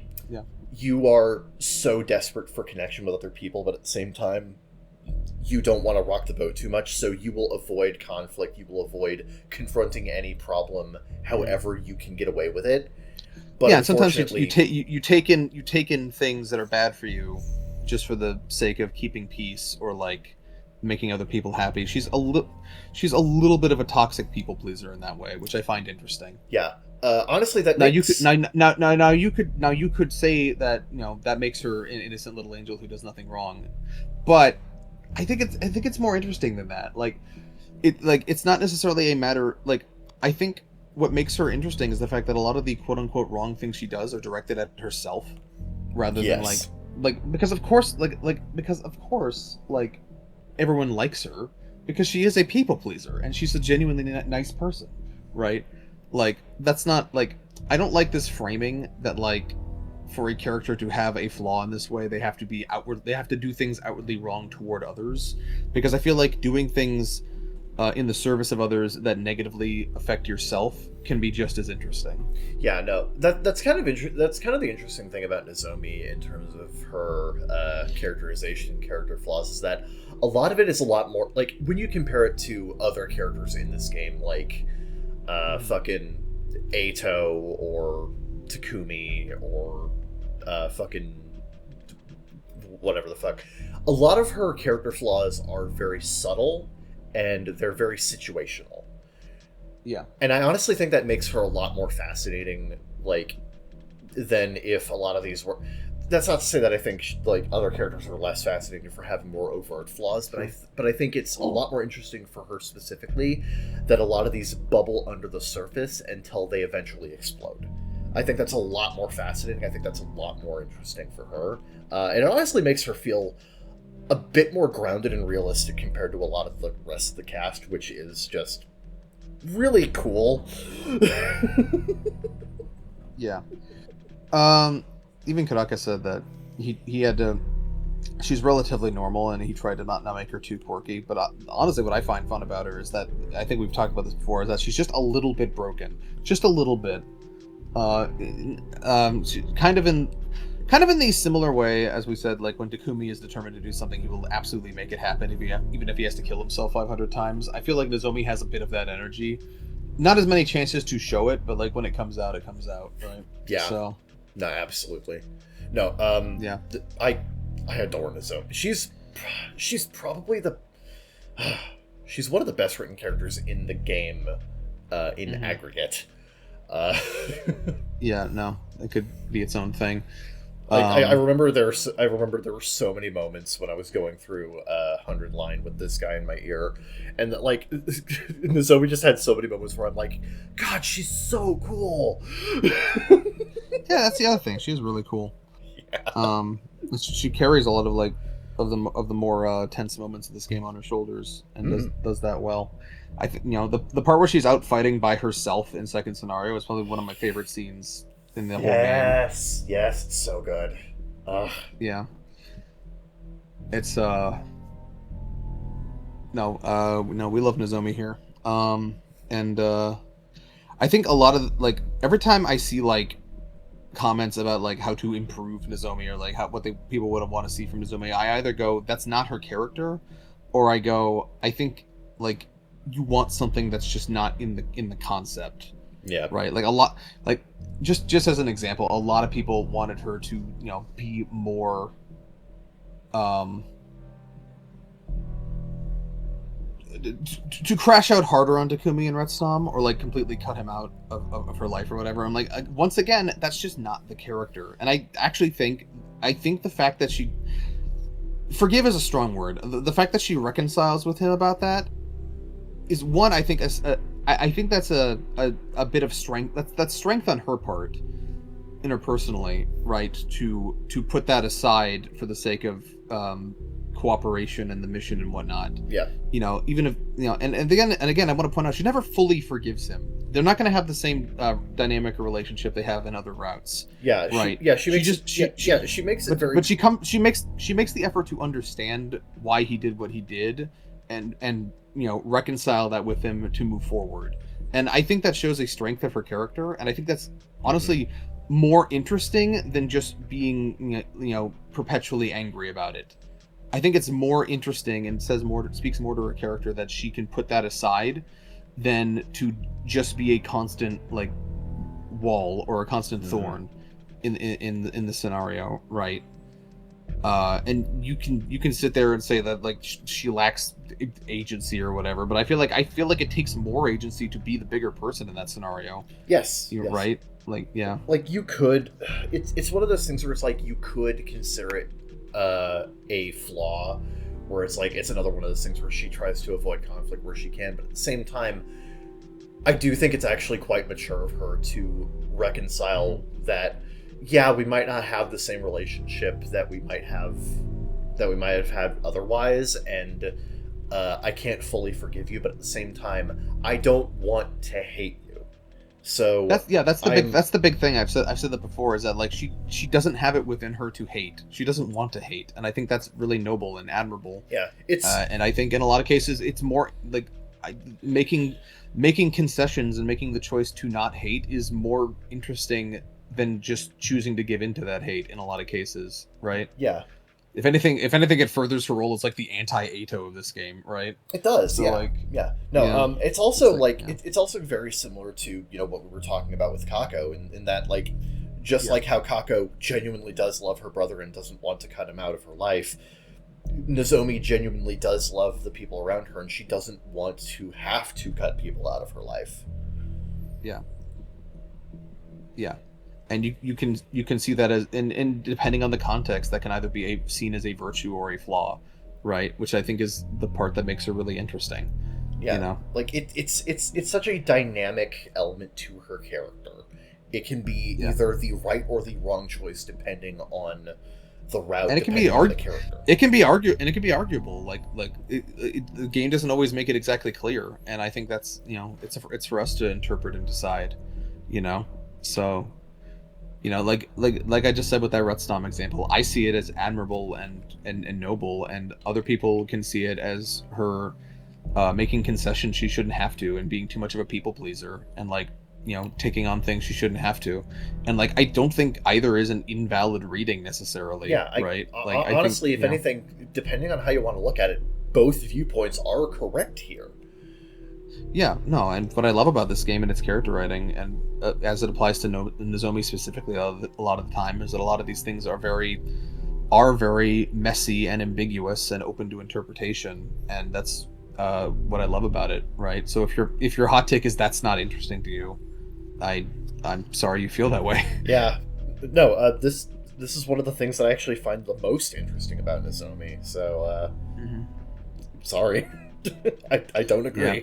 you are so desperate for connection with other people, but at the same time you don't want to rock the boat too much, so you will avoid conflict, you will avoid confronting any problem however you can get away with it. But yeah, sometimes you take in things that are bad for you just for the sake of keeping peace or like making other people happy. She's a little bit of a toxic people pleaser in that way, which I find interesting. Yeah. Honestly, that now makes... you could say that, you know, that makes her an innocent little angel who does nothing wrong, but I think it's more interesting than that. It's not necessarily a matter, like, I think what makes her interesting is the fact that a lot of the quote unquote wrong things she does are directed at herself rather than because of course everyone likes her because she is a people pleaser and she's a genuinely nice person, right? Like, that's not, like, I don't like this framing that, like, for a character to have a flaw in this way, they have to do things outwardly wrong toward others, because I feel like doing things in the service of others that negatively affect yourself can be just as interesting. Yeah, no, that's kind of the interesting thing about Nozomi in terms of her characterization, character flaws, is that a lot of it is a lot more like when you compare it to other characters in this game, like fucking Eito or Takumi or fucking whatever the fuck. A lot of her character flaws are very subtle and they're very situational. Yeah. And I honestly think that makes her a lot more fascinating, like, than if a lot of these were... That's not to say that I think, like, other characters are less fascinating for having more overt flaws, but I think it's a lot more interesting for her specifically that a lot of these bubble under the surface until they eventually explode. I think that's a lot more fascinating. I think that's a lot more interesting for her. And it honestly makes her feel a bit more grounded and realistic compared to a lot of the rest of the cast, which is just really cool. Yeah. Even Karaka said that he had to... She's relatively normal, and he tried to not make her too quirky. But honestly, what I find fun about her is that, I think we've talked about this before, is that she's just a little bit broken. Just a little bit. Kind of in the similar way as we said, like when Takumi is determined to do something, he will absolutely make it happen, even if he has to kill himself 500 times. I feel like Nozomi has a bit of that energy. Not as many chances to show it, but like when it comes out, right? Yeah. So. No, absolutely. No. Yeah. I adore Nozomi. She's probably she's one of the best written characters in the game, in aggregate. Yeah, no, it could be its own thing. I remember there were so many moments when I was going through 100 line with this guy in my ear, and like Nozomi just had so many moments where I'm like, God, she's so cool. Yeah, that's the other thing. She's really cool. Yeah. She carries a lot of like of the more tense moments of this game on her shoulders, and does that well. I think, you know, the part where she's out fighting by herself in second scenario is probably one of my favorite scenes in the whole game. Yes, it's so good. Yeah. It's no, we love Nozomi here. And I think a lot of, like, every time I see like comments about like how to improve Nozomi or like people would want to see from Nozomi, I either go, that's not her character, or I go, I think like you want something that's just not in the concept. Yeah. Right. Like a lot, like just as an example, a lot of people wanted her to, you know, be more to crash out harder on Takumi and Red Storm, or like completely cut him out of her life or whatever. I'm like, once again, that's just not the character. And I actually think the fact that she, forgive is a strong word, the fact that she reconciles with him about that is one, I think that's a bit of strength. That's strength on her part, interpersonally, right? To put that aside for the sake of cooperation and the mission and whatnot. Yeah. You know, even if, you know, and again, I want to point out, she never fully forgives him. They're not going to have the same dynamic or relationship they have in other routes. Yeah. Right. She makes it very. But she makes the effort to understand why he did what he did, and you know, reconcile that with him to move forward. And I think that shows a strength of her character, and I think that's honestly more interesting than just being, you know, perpetually angry about it. I think it's more interesting and speaks more to her character that she can put that aside than to just be a constant like wall or a constant thorn in the scenario, right? And you can sit there and say that like she lacks agency or whatever, but I feel like it takes more agency to be the bigger person in that scenario. Yes, You're yes. right. Like, yeah, like you could. It's one of those things where it's like you could consider it a flaw, where it's like it's another one of those things where she tries to avoid conflict where she can, but at the same time, I do think it's actually quite mature of her to reconcile that. Yeah, we might not have the same relationship that we might have had otherwise, and I can't fully forgive you, but at the same time, I don't want to hate you. So that's the big thing. I've said that before, is that like she doesn't have it within her to hate. She doesn't want to hate, and I think that's really noble and admirable. Yeah, it's and I think in a lot of cases it's more like making concessions and making the choice to not hate is more interesting than just choosing to give into that hate in a lot of cases, right? Yeah. If anything, it furthers her role as like the anti-Ato of this game, right? It does, so, yeah. Like, yeah. No, yeah. It's also yeah. it's also very similar to, you know, what we were talking about with Kako, in that like just like how Kako genuinely does love her brother and doesn't want to cut him out of her life, Nozomi genuinely does love the people around her, and she doesn't want to have to cut people out of her life. Yeah. Yeah. And you can see that as and depending on the context, that can either be seen as a virtue or a flaw, right? Which I think is the part that makes her really interesting. Yeah, you know? Like it's such a dynamic element to her character. It can be either the right or the wrong choice depending on the route, and it can be character. It can be arguable. Like the game doesn't always make it exactly clear, and I think that's, you know, it's for us to interpret and decide, you know. So, you know, like I just said with that Rutstom example, I see it as admirable and noble, and other people can see it as her making concessions she shouldn't have to, and being too much of a people pleaser, and like, you know, taking on things she shouldn't have to. And like, I don't think either is an invalid reading necessarily. Yeah, right. Like, honestly, I think, if anything, depending on how you want to look at it, both viewpoints are correct here. Yeah, no, and what I love about this game and its character writing, and as it applies to Nozomi specifically, a lot of the time, is that a lot of these things are very messy and ambiguous and open to interpretation, and that's what I love about it, right? So if your hot take is that's not interesting to you, I'm sorry you feel that way. Yeah, no, this is one of the things that I actually find the most interesting about Nozomi. So, sorry, I don't agree. Yeah.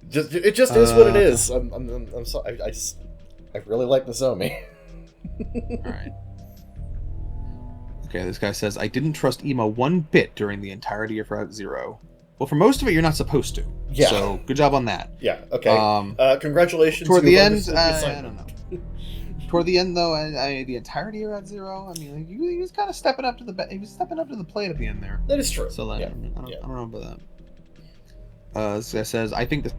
It just is what it is. I'm sorry. I really like Nozomi. All right. Okay, this guy says, I didn't trust Ema one bit during the entirety of Route Zero. Well, for most of it, you're not supposed to. Yeah. So good job on that. Yeah. Okay. Congratulations. Toward the end, I don't know. Toward the end, though, the entirety of Route Zero. I mean, he was kind of stepping up to the plate at the end there. That is true. So I don't know about that. This guy says, I think the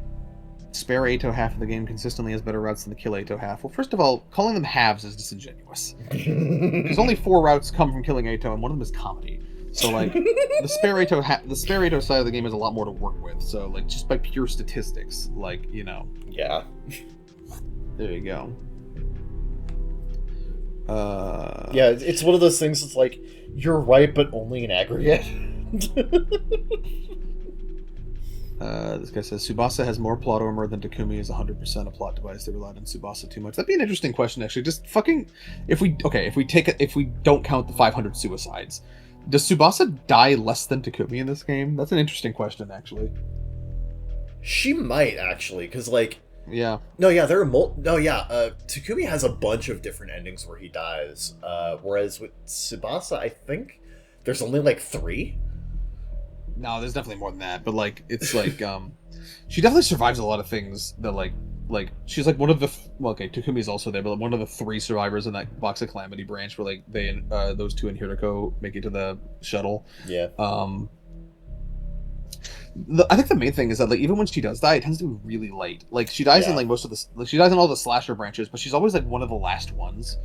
spare Ato half of the game consistently has better routes than the kill Ato half. Well, first of all, calling them halves is disingenuous. Because only 4 routes come from killing Ato, and one of them is comedy. So like, the spare Ato side of the game has a lot more to work with. So like, just by pure statistics, like, you know. Yeah. There you go. Yeah, it's one of those things that's like, you're right, but only in aggregate. This guy says, Tsubasa has more plot armor than Takumi is 100% a plot device. They relied on Tsubasa too much. That'd be an interesting question, actually. Just fucking, if we don't count the 500 suicides, does Tsubasa die less than Takumi in this game? That's an interesting question, actually. She might, actually, because like, yeah. No, yeah, there are Takumi has a bunch of different endings where he dies, whereas with Tsubasa, I think there's only like 3. No, there's definitely more than that, but like, it's like, she definitely survives a lot of things that like she's like one of the Takumi's also there, but one of the 3 survivors in that Box of Calamity branch where like they those 2 and Hiroko make it to the shuttle. Yeah. I think the main thing is that like, even when she does die, it tends to be really late. Like, she dies in like she dies in all the slasher branches, but she's always like one of the last ones.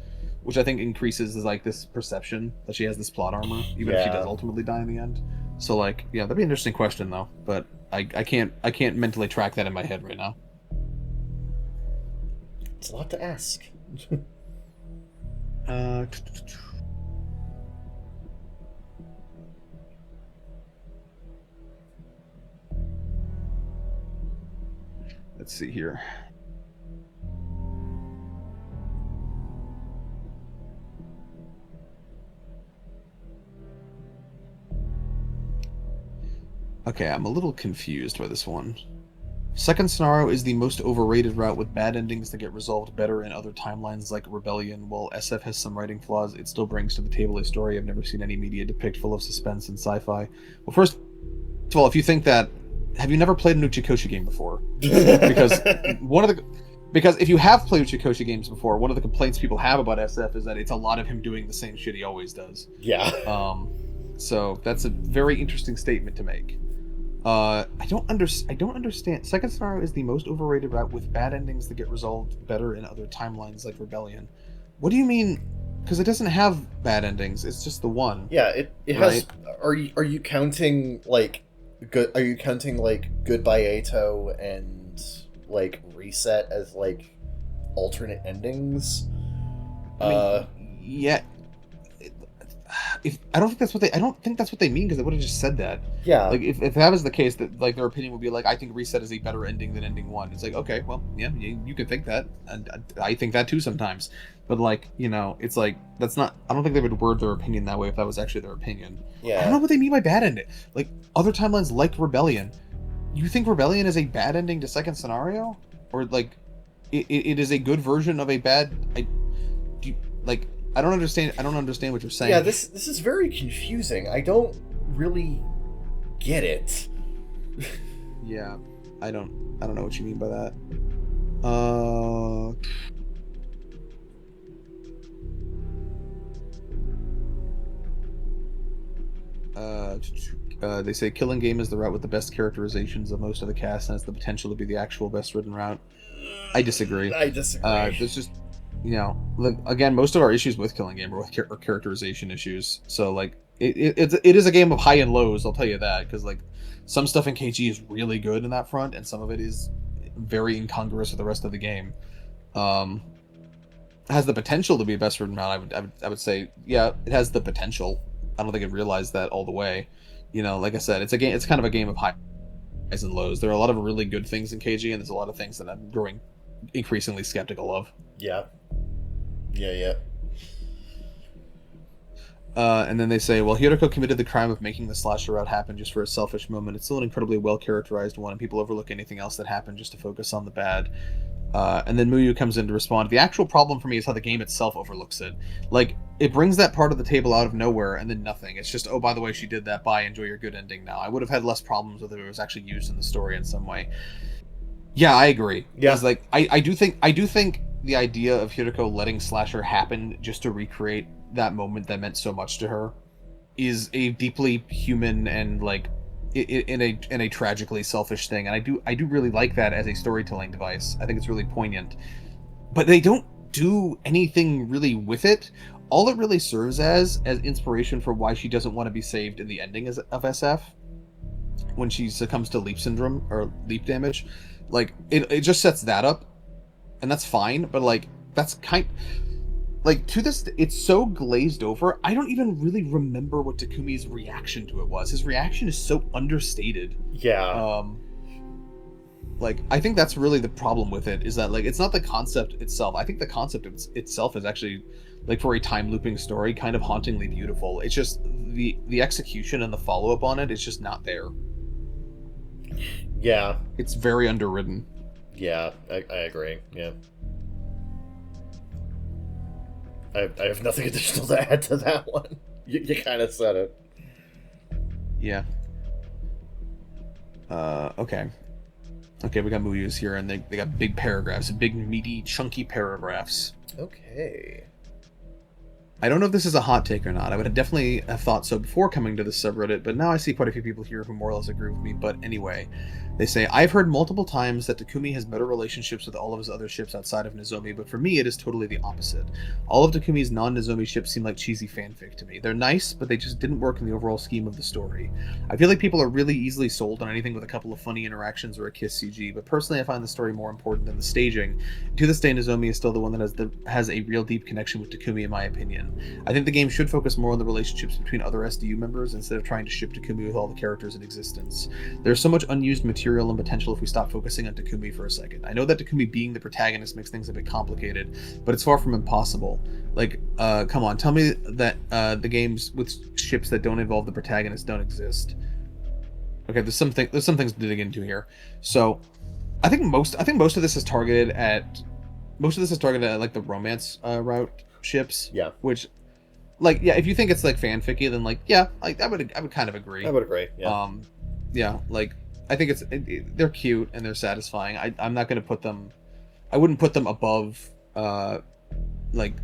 which I think increases like this perception that she has this plot armor, even if she does ultimately die in the end. So like, yeah, that'd be an interesting question though, but I can't mentally track that in my head right now. It's a lot to ask. Let's see here. Okay, I'm a little confused by this one. Second scenario is the most overrated route with bad endings that get resolved better in other timelines like Rebellion. While SF has some writing flaws, it still brings to the table a story I've never seen any media depict full of suspense and sci-fi. Well, first of all, if you think that, have you never played a Uchikoshi game before? Because because if you have played Uchikoshi games before, one of the complaints people have about SF is that it's a lot of him doing the same shit he always does. Yeah. So that's a very interesting statement to make. I don't understand. Second scenario is the most overrated route with bad endings that get resolved better in other timelines like Rebellion. What do you mean? Because it doesn't have bad endings. It's just the one. Yeah, it has. Are you counting like good? Are you counting like Goodbye Eto and like Reset as like alternate endings? I mean, yeah. I don't think that's what they mean, because they would have just said that. Yeah. Like if that was the case, that like their opinion would be like, I think Reset is a better ending than ending one. It's like, okay, well, yeah, you can think that, and I think that too sometimes. But like, it's like that's not. I don't think they would word their opinion that way if that was actually their opinion. Yeah. I don't know what they mean by bad ending. Like other timelines like Rebellion, you think Rebellion is a bad ending to second scenario, or like it is a good version of a bad? I don't understand. I don't understand what you're saying. Yeah, this is very confusing. I don't really get it. Yeah, I don't know what you mean by that. They say Killing Game is the route with the best characterizations of most of the cast and has the potential to be the actual best written route. I disagree. There's just, again, most of our issues with Killing Game are with characterization issues. So like, it is a game of high and lows. I'll tell you that, because like some stuff in KG is really good in that front, and some of it is very incongruous with the rest of the game. Has the potential to be best written route. I would say, yeah, it has the potential. I don't think it realized that all the way. Like I said, it's a game. It's kind of a game of highs and lows. There are a lot of really good things in KG, and there's a lot of things that I'm growing increasingly skeptical of. Yeah. And then they say, well, Hiroko committed the crime of making the slasher route happen just for a selfish moment. It's still an incredibly well-characterized one, and people overlook anything else that happened just to focus on the bad. And then Muyu comes in to respond. The actual problem for me is how the game itself overlooks it. Like, it brings that part of the table out of nowhere, and then nothing. It's just, oh, by the way, she did that. Bye, enjoy your good ending now. I would have had less problems with it if it was actually used in the story in some way. Yeah, I agree. Yeah. Like, I do think the idea of Hiroko letting slasher happen just to recreate that moment that meant so much to her is a deeply human and like in a tragically selfish thing, and I do really like that as a storytelling device. I think it's really poignant, but they don't do anything really with it. All it really serves as inspiration for why she doesn't want to be saved in the ending of SF when she succumbs to leap syndrome or leap damage. Like it just sets that up, and that's fine, but like that's like, to this, it's so glazed over, I don't even really remember what Takumi's reaction to it was. His reaction is so understated. Yeah. Like, I think that's really the problem with it, is that, like, it's not the concept itself. I think the concept itself is actually, like, for a time-looping story, kind of hauntingly beautiful. It's just, the execution and the follow-up on it is just not there. Yeah. It's very underwritten. Yeah, I agree, yeah. I have nothing additional to add to that one. You kind of said it. Yeah. Okay. Okay, we got Muyu's here, and they got big paragraphs, big, meaty, chunky paragraphs. Okay. I don't know if this is a hot take or not. I would definitely have thought so before coming to this subreddit, but now I see quite a few people here who more or less agree with me. But anyway, they say, I've heard multiple times that Takumi has better relationships with all of his other ships outside of Nozomi, but for me it is totally the opposite. All of Takumi's non-Nozomi ships seem like cheesy fanfic to me. They're nice, but they just didn't work in the overall scheme of the story. I feel like people are really easily sold on anything with a couple of funny interactions or a kiss CG, but personally I find the story more important than the staging. To this day, Nozomi is still the one that has a real deep connection with Takumi in my opinion. I think the game should focus more on the relationships between other SDU members instead of trying to ship Takumi with all the characters in existence. There's so much unused material and potential if we stop focusing on Takumi for a second. I know that Takumi being the protagonist makes things a bit complicated, but it's far from impossible. Like, come on, tell me that the games with ships that don't involve the protagonist don't exist. Okay, there's some things to dig into here. So, I think most of this is targeted at like the romance route ships. Yeah. Which, like, yeah, if you think it's like fanficky, then like, yeah, like I would kind of agree. I would agree. Yeah. Yeah, like I think they're cute and they're satisfying. I'm not gonna put them. I wouldn't put them above like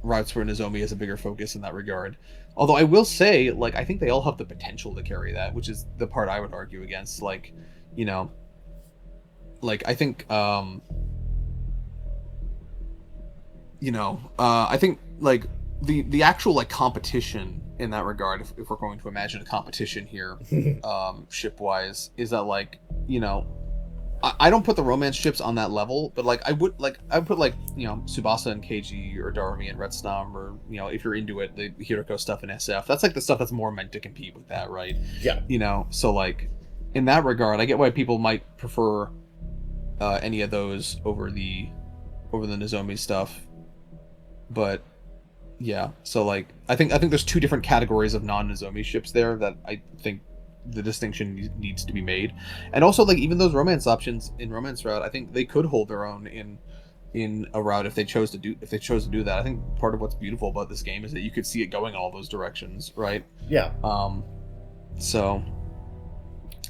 routes where Nozomi is a bigger focus in that regard. Although I will say, like, I think they all have the potential to carry that, which is the part I would argue against. Like, you know, like I think I think like the actual like competition in that regard, if we're going to imagine a competition here, ship wise, is that like, you know, I don't put the romance ships on that level, but like I would put like, you know, Tsubasa and KG or Darumi and Red Snom, or, you know, if you're into it, the Hiroko stuff in SF. That's like the stuff that's more meant to compete with that, right? Yeah. You know, so like in that regard, I get why people might prefer any of those over the Nozomi stuff. But yeah, so like I think there's two different categories of non-Nozomi ships there that I think the distinction needs to be made. And also, like, even those romance options in Romance Route, I think they could hold their own in a route if they chose to do that. I think part of what's beautiful about this game is that you could see it going all those directions, right? Yeah. So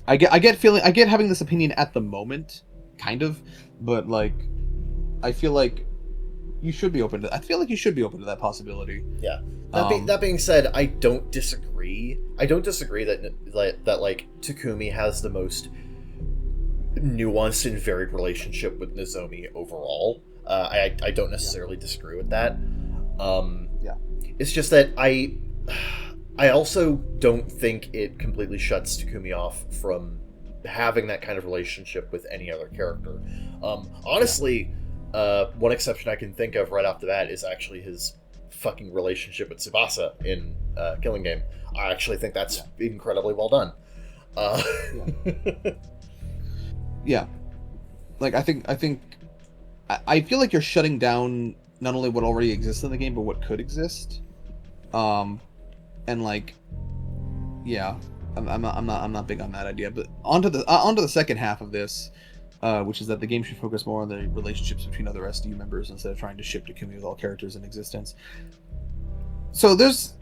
I get having this opinion at the moment, kind of, but like I feel like you should be open to that possibility. Yeah. That being said, I don't disagree. I don't disagree that like Takumi has the most nuanced and varied relationship with Nozomi overall. I don't necessarily disagree with that. Yeah. It's just that I also don't think it completely shuts Takumi off from having that kind of relationship with any other character. Honestly, one exception I can think of right off the bat is actually his fucking relationship with Tsubasa in Killing Game. I actually think that's incredibly well done. Yeah. Like I feel like you're shutting down not only what already exists in the game, but what could exist. And like, yeah, I'm not big on that idea. But onto the second half of this, which is that the game should focus more on the relationships between other SDU members instead of trying to ship Takumi with all characters in existence. So there's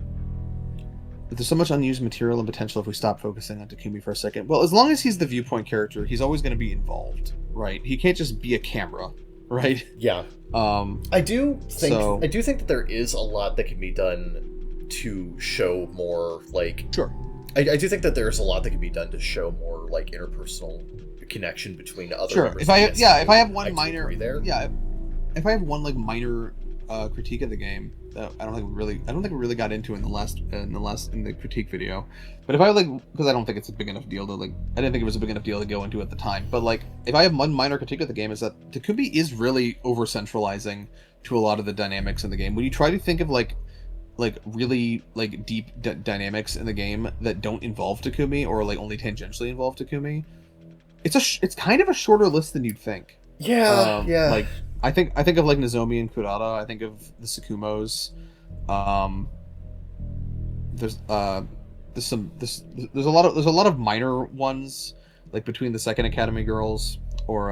so much unused material and potential if we stop focusing on Takumi for a second. Well, as long as he's the viewpoint character, he's always going to be involved, right? He can't just be a camera, right? Yeah. I do think that there is a lot that can be done to show more, like... Sure. I do think that there's a lot that can be done to show more, like, interpersonal connection between other sure. members. If I have one minor like minor critique of the game that I don't think we really got into in the critique video, but if I because I don't think it's a big enough deal to I didn't think it was a big enough deal to go into at the time, but like if I have one minor critique of the game is that Takumi is really over centralizing to a lot of the dynamics in the game. When you try to think of like really like deep dynamics in the game that don't involve Takumi or like only tangentially involve Takumi, it's kind of a shorter list than you'd think. Yeah, yeah. Like I think of like Nozomi and Kurata. I think of the Tsukumos. There's a lot of minor ones like between the second Academy girls or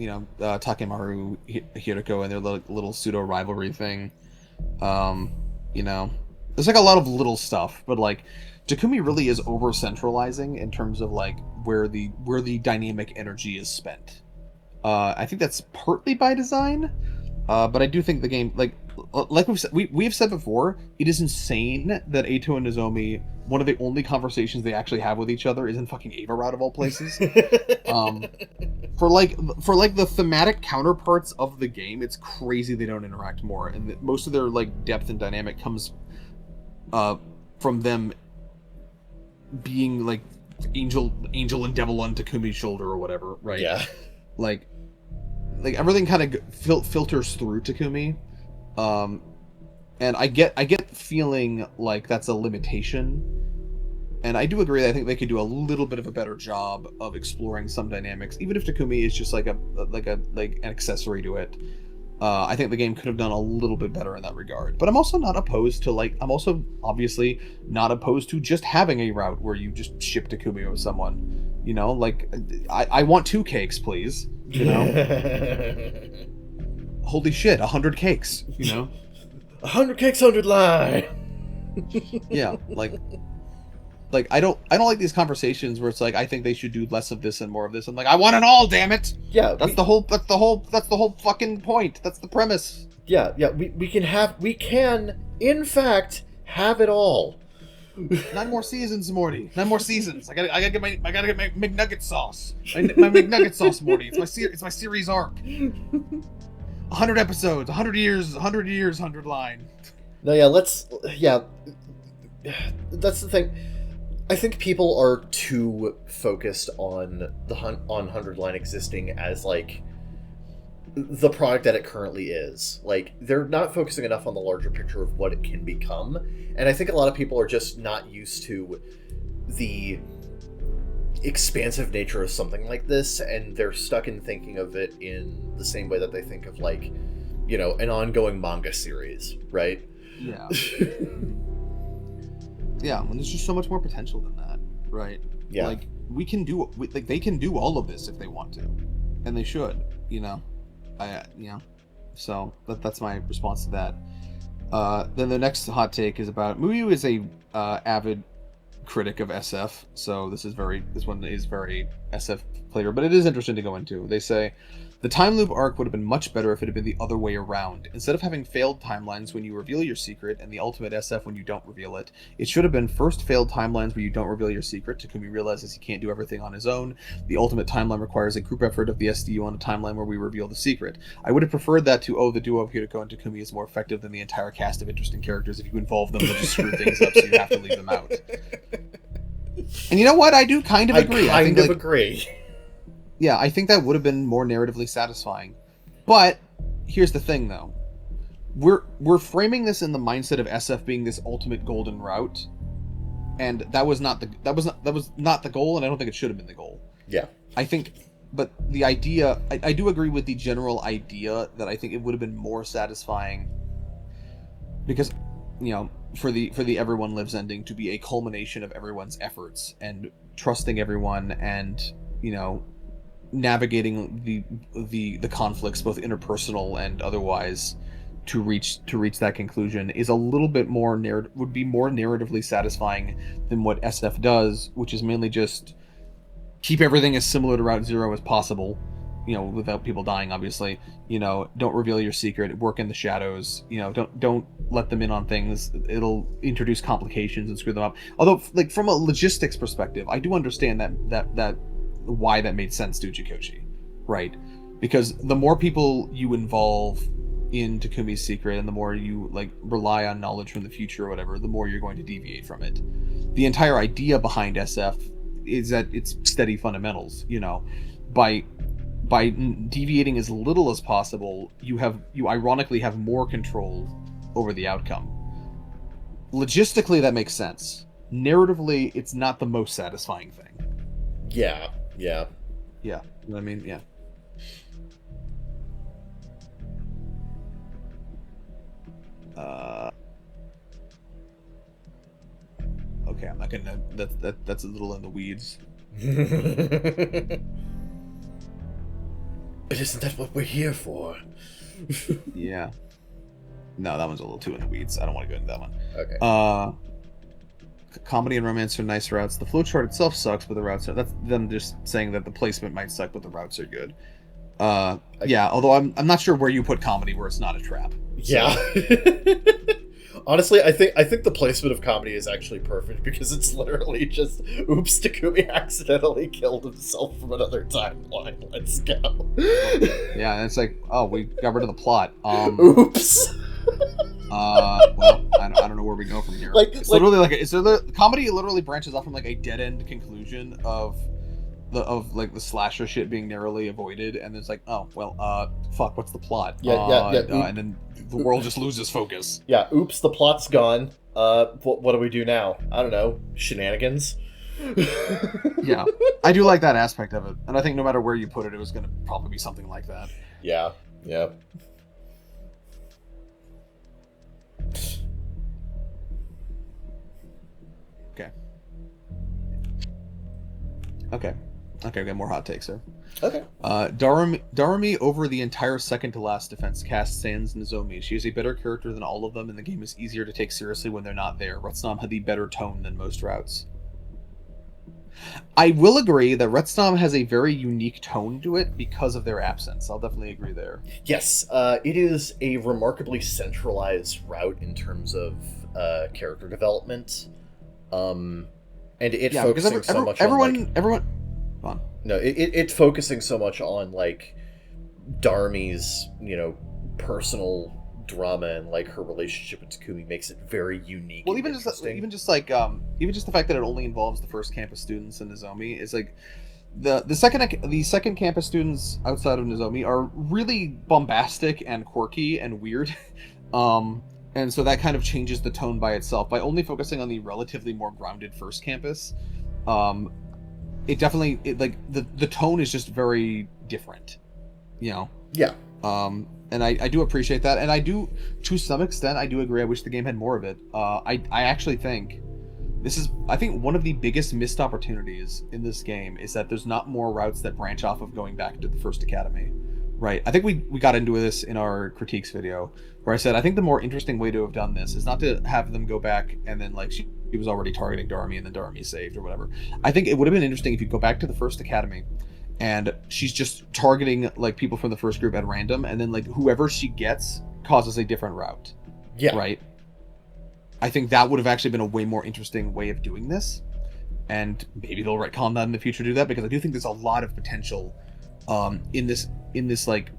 Takemaru, Hiroko, and their little pseudo rivalry thing. There's like a lot of little stuff, but like Takumi really is over centralizing in terms of like where the dynamic energy is spent. I think that's partly by design, but I do think the game, like we've said before, it is insane that Ato and Nozomi, one of the only conversations they actually have with each other is in fucking Ava Route of all places. Um, for the thematic counterparts of the game, it's crazy they don't interact more, and that most of their like depth and dynamic comes from them being like angel and devil on Takumi's shoulder or whatever, right? Yeah. Like everything kind of filters through Takumi, and I get feeling like that's a limitation, and I do agree that I think they could do a little bit of a better job of exploring some dynamics, even if Takumi is just like an accessory to it. I think the game could have done a little bit better in that regard. But I'm also not opposed to I'm also obviously not opposed to just having a route where you just ship Takumi with someone. You know, like I want 2 cakes, please. You know, holy shit, 100 cakes. You know, 100 cakes, 100 lie. Yeah, like I don't like these conversations where it's like I think they should do less of this and more of this. I'm like, I want it all, damn it. Yeah, that's the whole fucking point. That's the premise. Yeah, we can in fact have it all. 9 more seasons, Morty. 9 more seasons. I gotta get my McNugget sauce. My McNugget sauce, Morty. It's my series arc. 100 episodes, 100 years, 100 line. No, that's the thing. I think people are too focused on on 100 line existing as like the product that it currently is. Like, they're not focusing enough on the larger picture of what it can become, and I think a lot of people are just not used to the expansive nature of something like this, and they're stuck in thinking of it in the same way that they think of, like, you know, an ongoing manga series, right? Yeah. Yeah, when there's just so much more potential than that, right? Yeah. Like, they can do all of this if they want to, and they should, you know? So that's my response to that. Then the next hot take is about Muyu is a avid critic of SF, so this one is very SF flavor, but it is interesting to go into. They say the time loop arc would have been much better if it had been the other way around. Instead of having failed timelines when you reveal your secret and the ultimate SF when you don't reveal it, it should have been first failed timelines where you don't reveal your secret. Takumi realizes he can't do everything on his own. The ultimate timeline requires a group effort of the SDU on a timeline where we reveal the secret. I would have preferred that to, the duo of Hideko and Takumi is more effective than the entire cast of interesting characters. If you involve them, they'll just screw things up, so you have to leave them out. And you know what? I do kind of agree. I agree. Yeah, I think that would have been more narratively satisfying. But here's the thing, though. We're framing this in the mindset of SF being this ultimate golden route, and that was not the goal, and I don't think it should have been the goal. Yeah. I think, but the idea, I do agree with the general idea that I think it would have been more satisfying because, you know, for the Everyone Lives ending to be a culmination of everyone's efforts and trusting everyone and, you know, navigating the conflicts, both interpersonal and otherwise, to reach that conclusion is a little bit more would be more narratively satisfying than what SF does, which is mainly just keep everything as similar to Route Zero as possible, you know, without people dying, obviously. You know, don't reveal your secret, work in the shadows, you know, don't let them in on things. It'll introduce complications and screw them up. Although, like, from a logistics perspective, I do understand that why that made sense to Uchikoshi, right? Because the more people you involve in Takumi's secret and the more you, like, rely on knowledge from the future or whatever, the more you're going to deviate from it. The entire idea behind SF is that it's steady fundamentals, you know. By deviating as little as possible, you ironically have more control over the outcome. Logistically, that makes sense. Narratively, it's not the most satisfying thing. Yeah. You know what I mean? Yeah. Okay, I'm not gonna. That's a little in the weeds. Isn't that what we're here for? Yeah. No, that one's a little too in the weeds. I don't want to go into that one. Okay. Comedy and romance are nice routes. The flowchart itself sucks, but the routes are... That's them just saying that the placement might suck, but the routes are good. Yeah, although I'm not sure where you put comedy where it's not a trap. Yeah. Honestly, I think the placement of comedy is actually perfect because it's literally just, oops, Takumi accidentally killed himself from another timeline. Let's go. Yeah, and it's like, oh, we got rid of the plot. Oops. Well, I don't know where we go from here. Literally the comedy literally branches off from like a dead end conclusion of the slasher shit being narrowly avoided, and it's like, oh well, fuck, what's the plot? Yeah. And then the world just loses focus. Yeah, oops, the plot's gone. What do we do now? I don't know, shenanigans. Yeah, I do like that aspect of it, and I think no matter where you put it, it was going to probably be something like that. Yeah. Okay, we got more hot takes there. Okay. Darumi over the entire second to last defense cast Sans Nozomi. She is a better character than all of them, and the game is easier to take seriously when they're not there. Retsnam had the better tone than most routes. I will agree that Retsnam has a very unique tone to it because of their absence. I'll definitely agree there. Yes, it is a remarkably centralized route in terms of character development. And it focusing so much on everyone. On. No, it focusing so much on like Darumi's, personal drama and like her relationship with Takumi makes it very unique. Well, even just the fact that it only involves the first campus students and Nozomi is like the second campus students outside of Nozomi are really bombastic and quirky and weird. And so that kind of changes the tone by itself. By only focusing on the relatively more grounded first campus, it definitely the tone is just very different, Yeah. And I do appreciate that, and I do, to some extent, I do agree. I wish the game had more of it. I actually think I think one of the biggest missed opportunities in this game is that there's not more routes that branch off of going back to the first academy. Right. I think we got into this in our critiques video where I said I think the more interesting way to have done this is not to have them go back and then like she was already targeting Darumi and then Darumi saved or whatever. I think it would have been interesting if you go back to the first academy and she's just targeting like people from the first group at random, and then like whoever she gets causes a different route. Yeah. Right. I think that would have actually been a way more interesting way of doing this, and maybe they'll retcon that in the future to do that, because I do think there's a lot of potential in this like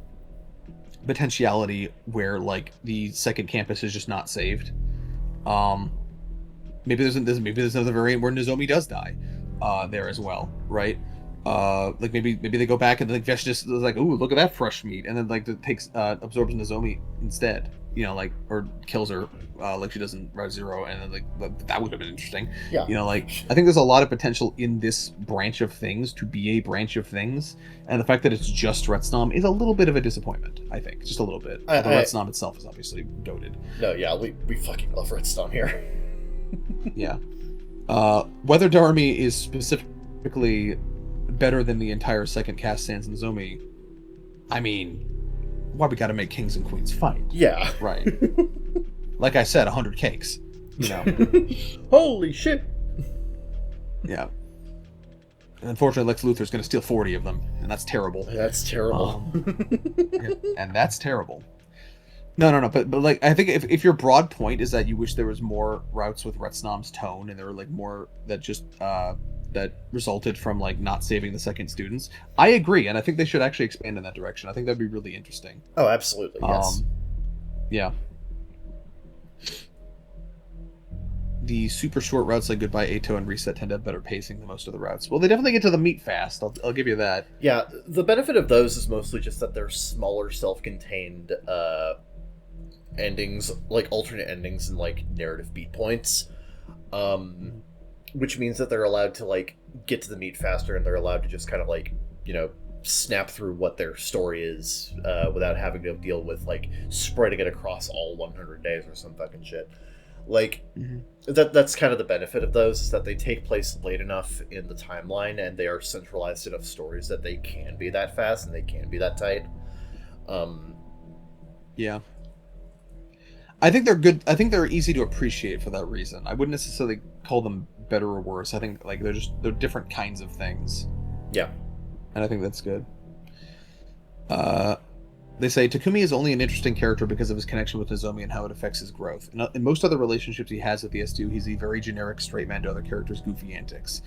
potentiality where like the second campus is just not saved. Maybe there's another variant where Nozomi does die there as well, right? Like maybe they go back and like Vesh just is like, ooh, look at that fresh meat, and then like takes absorbs Nozomi instead, like, or kills her like she does in Route Zero, and then like that would have been interesting. Yeah. Like I think there's a lot of potential in this branch of things to be a branch of things, and the fact that it's just Retsnam is a little bit of a disappointment. I think just a little bit. Retsnam itself is obviously goated. No, yeah, we fucking love Retsnam here. Yeah. Whether Darumi is specifically better than the entire second cast Sans Nozomi, I mean, why we gotta make kings and queens fight? Yeah. Right. Like I said, 100 cakes. Holy shit. Yeah. And unfortunately, Lex Luthor's gonna steal 40 of them, and that's terrible. That's terrible. And that's terrible. No. But like, I think if your broad point is that you wish there was more routes with Retsnam's tone, and there were like more that just that resulted from like not saving the second students, I agree, and I think they should actually expand in that direction. I think that'd be really interesting. Oh, absolutely, yes. Yeah. The super short routes like Goodbye Ato and Reset tend to have better pacing than most of the routes. Well, they definitely get to the meat fast. I'll give you that. Yeah, the benefit of those is mostly just that they're smaller, self-contained endings, like alternate endings and like narrative beat points. Which means that they're allowed to like get to the meat faster, and they're allowed to just kind of like, snap through what their story is without having to deal with like spreading it across all 100 days or some fucking shit. Like, that's kind of the benefit of those, is that they take place late enough in the timeline, and they are centralized enough stories that they can be that fast and they can be that tight. Yeah. I think they're good. I think they're easy to appreciate for that reason. I wouldn't necessarily call them better or worse. I think like they're different kinds of things. Yeah. And I think that's good. Uh, they say Takumi is only an interesting character because of his connection with Nozomi and how it affects his growth. In most other relationships he has with the S2, he's a very generic straight man to other characters' goofy antics.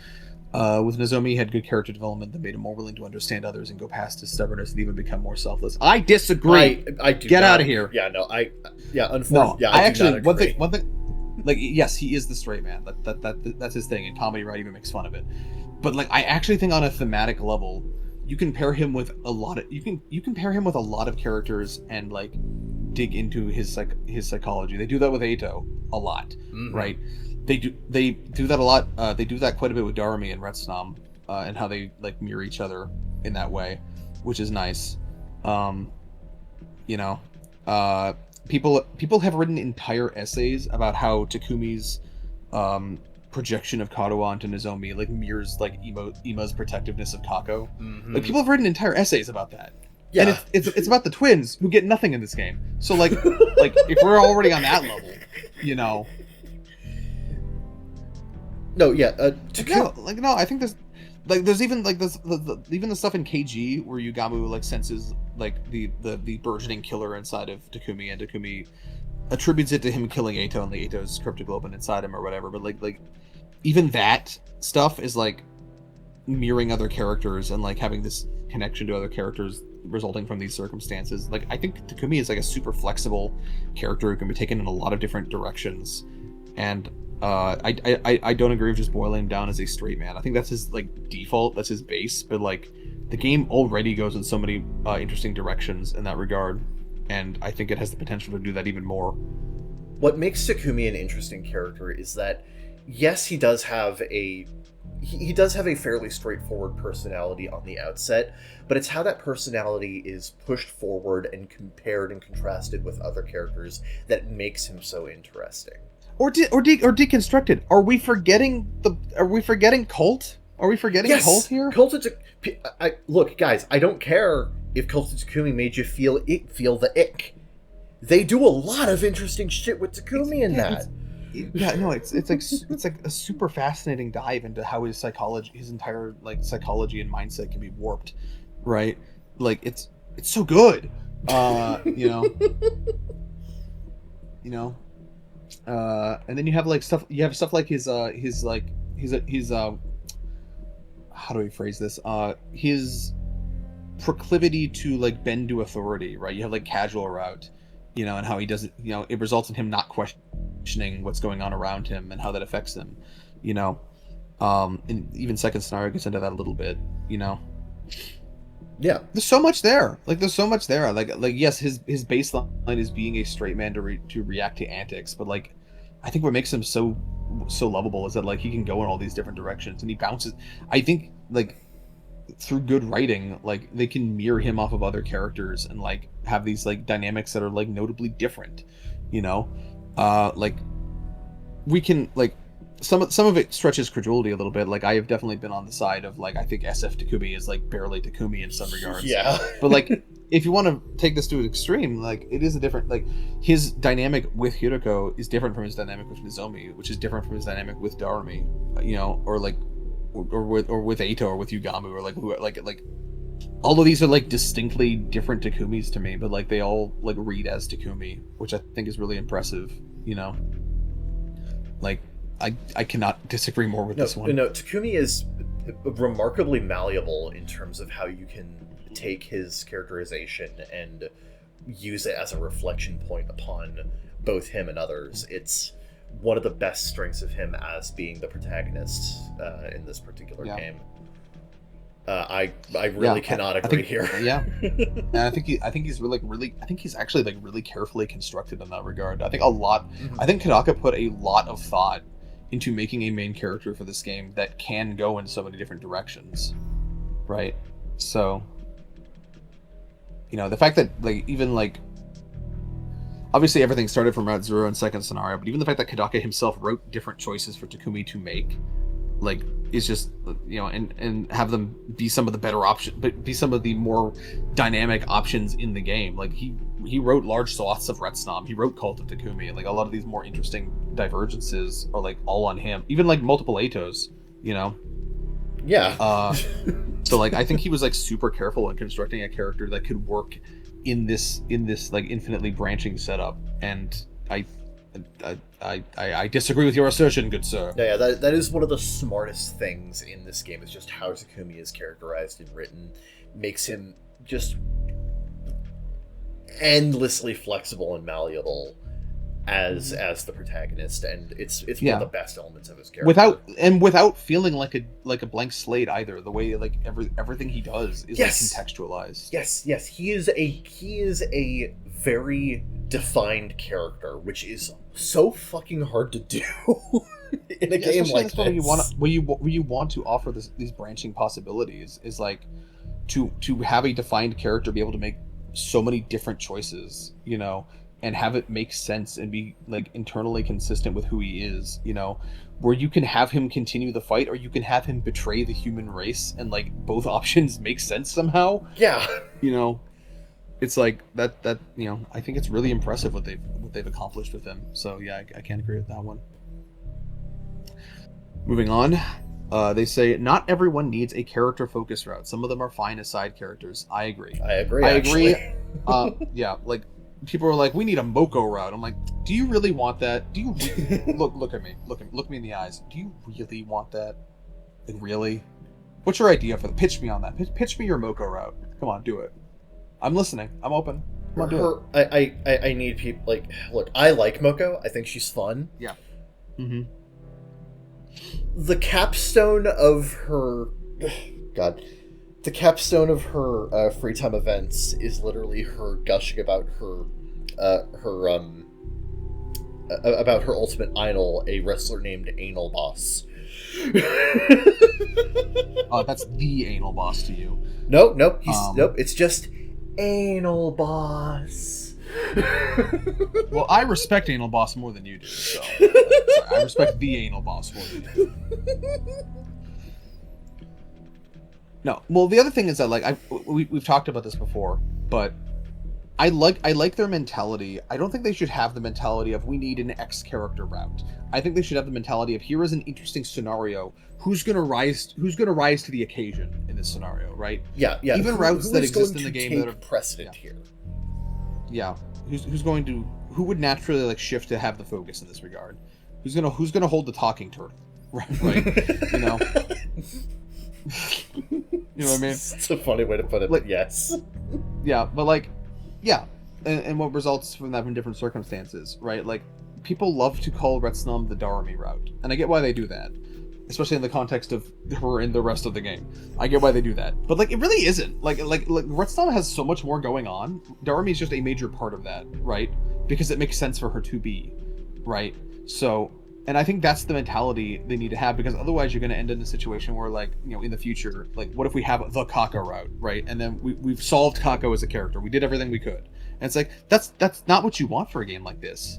With Nozomi, he had good character development that made him more willing to understand others and go past his stubbornness and even become more selfless. I disagree. I do Get not, out of here. Unfortunately, no, I actually one thing, like yes, he is the straight man. That's his thing, and Comedy Right even makes fun of it. But like, I actually think on a thematic level, you can pair him with a lot of you can pair him with a lot of characters and like dig into his psychology. They do that with Eito a lot, right? They do that a lot. They do that quite a bit with Darumi and Retsnam, and how they like mirror each other in that way, which is nice. You know, people have written entire essays about how Takumi's projection of Kato onto Nozomi like mirrors like Ima's protectiveness of Kako. Like people have written entire essays about that. Yeah. And it's about the twins who get nothing in this game. So like like if we're already on that level, you know. No, yeah. No, I think there's even like this even the stuff in KG where Yugamu like senses like the burgeoning killer inside of Takumi, and Takumi attributes it to him killing Eito and the Eito's cryptoglobin inside him or whatever. But like even that stuff is like mirroring other characters and like having this connection to other characters resulting from these circumstances. Like I think Takumi is like a super flexible character who can be taken in a lot of different directions, and I don't agree with just boiling him down as a straight man. I think that's his like default, that's his base, but like the game already goes in so many interesting directions in that regard, and I think it has the potential to do that even more. What makes Takumi an interesting character is that yes, he does have a fairly straightforward personality on the outset, but it's how that personality is pushed forward and compared and contrasted with other characters that makes him so interesting. Or deconstructed. Are we forgetting Cult? Are we forgetting Cult here? Look, guys, I don't care if Cult of Takumi made you feel the ick. They do a lot of interesting shit with Takumi in that. It's like a super fascinating dive into how his entire like psychology and mindset can be warped, right? Like it's so good, you know. And then you have like stuff like his how do we phrase this? His proclivity to like bend to authority, right? You have like Casual Route, you know, and how he doesn't, you know, it results in him not questioning what's going on around him and how that affects him, you know. And even Second Scenario gets into that a little bit, you know. Yeah, there's so much there. Like yes, his baseline is being a straight man to react to antics, but like I think what makes him so lovable is that like he can go in all these different directions and he bounces. I think like through good writing, like they can mirror him off of other characters and like have these like dynamics that are like notably different, you know. Like we can like some of it stretches credulity a little bit. Like I have definitely been on the side of like I think SF Takumi is like barely Takumi in some regards. Yeah. But like if you want to take this to an extreme, like it is a different, like his dynamic with Hiroko is different from his dynamic with Nozomi, which is different from his dynamic with Darumi, you know, or like or with Eito or with Yugamu or like who like all of these are like distinctly different Takumis to me, but like they all like read as Takumi, which I think is really impressive, you know. Like I cannot disagree more with this one. No, Takumi is remarkably malleable in terms of how you can take his characterization and use it as a reflection point upon both him and others. It's one of the best strengths of him as being the protagonist in this particular game. I really cannot agree here. Yeah, and I think he's actually like really carefully constructed in that regard. I think a lot. Mm-hmm. I think Kodaka put a lot of thought into making a main character for this game that can go in so many different directions, right? So, you know, the fact that like even like obviously everything started from Route Zero and Second Scenario, but even the fact that Kodaka himself wrote different choices for Takumi to make, like, is just, you know, and have them be some of the better options, but be some of the more dynamic options in the game. Like he wrote large swaths of Retsnam, he wrote Cult of Takumi, and like a lot of these more interesting divergences are like all on him. Even like multiple Eitos, you know. Yeah. So like I think he was like super careful in constructing a character that could work in this like infinitely branching setup, and I disagree with your assertion, good sir. Yeah, that is one of the smartest things in this game, is just how Takumi is characterized and written. Makes him just endlessly flexible and malleable as the protagonist, and it's one of the best elements of his character. Without feeling like a blank slate either. The way like everything he does is like contextualized. Yes, he is a very defined character, which is so fucking hard to do in a game like this. Where you want to offer these branching possibilities is like to have a defined character be able to make so many different choices, you know, and have it make sense and be like internally consistent with who he is, you know, where you can have him continue the fight or you can have him betray the human race, and like both options make sense somehow. Yeah, you know, it's like that you know, I think it's really impressive what they've accomplished with him. So yeah, I can't agree with that one. Moving on, they say not everyone needs a character focus route. Some of them are fine as side characters. I agree. I agree. Yeah, like people are like, we need a Moko route. I'm like, do you really want that? Do you look at me, look me in the eyes? Do you really want that? Like, really? What's your idea for pitch me on that? Pitch me your Moko route. Come on, do it. I'm listening. I'm open. Come on, do it. I need people like, look, I like Moko. I think she's fun. Yeah. Mm-hmm. The capstone of her free time events is literally her gushing about her ultimate idol, a wrestler named Anal Boss. That's the Anal Boss to you. Nope, it's just Anal Boss. Well, I respect Anal Boss more than you do, so I respect the Anal Boss more than you do. No, well, the other thing is that like we've talked about this before, but I like their mentality. I don't think they should have the mentality of we need an X character route. I think they should have the mentality of here is an interesting scenario. Who's gonna rise to the occasion in this scenario, right? Yeah. Even routes that exist in the game that are precedent here. Yeah. Who would naturally like shift to have the focus in this regard? Who's gonna hold the talking turtle? Right? You know? You know what I mean? It's a funny way to put it, like, but yes. Yeah, but like, yeah, and what results from that from different circumstances, right? Like, people love to call Retsnum the Darumi route, and I get why they do that, especially in the context of her in the rest of the game. I get why they do that, but like, it really isn't. Like Retsnum has so much more going on. Darumi is just a major part of that, right? Because it makes sense for her to be, right? So. And I think that's the mentality they need to have, because otherwise you're going to end in a situation where, like, you know, in the future, like, what if we have the Kako route, right? And then we've solved Kako as a character. We did everything we could. And it's like, that's not what you want for a game like this,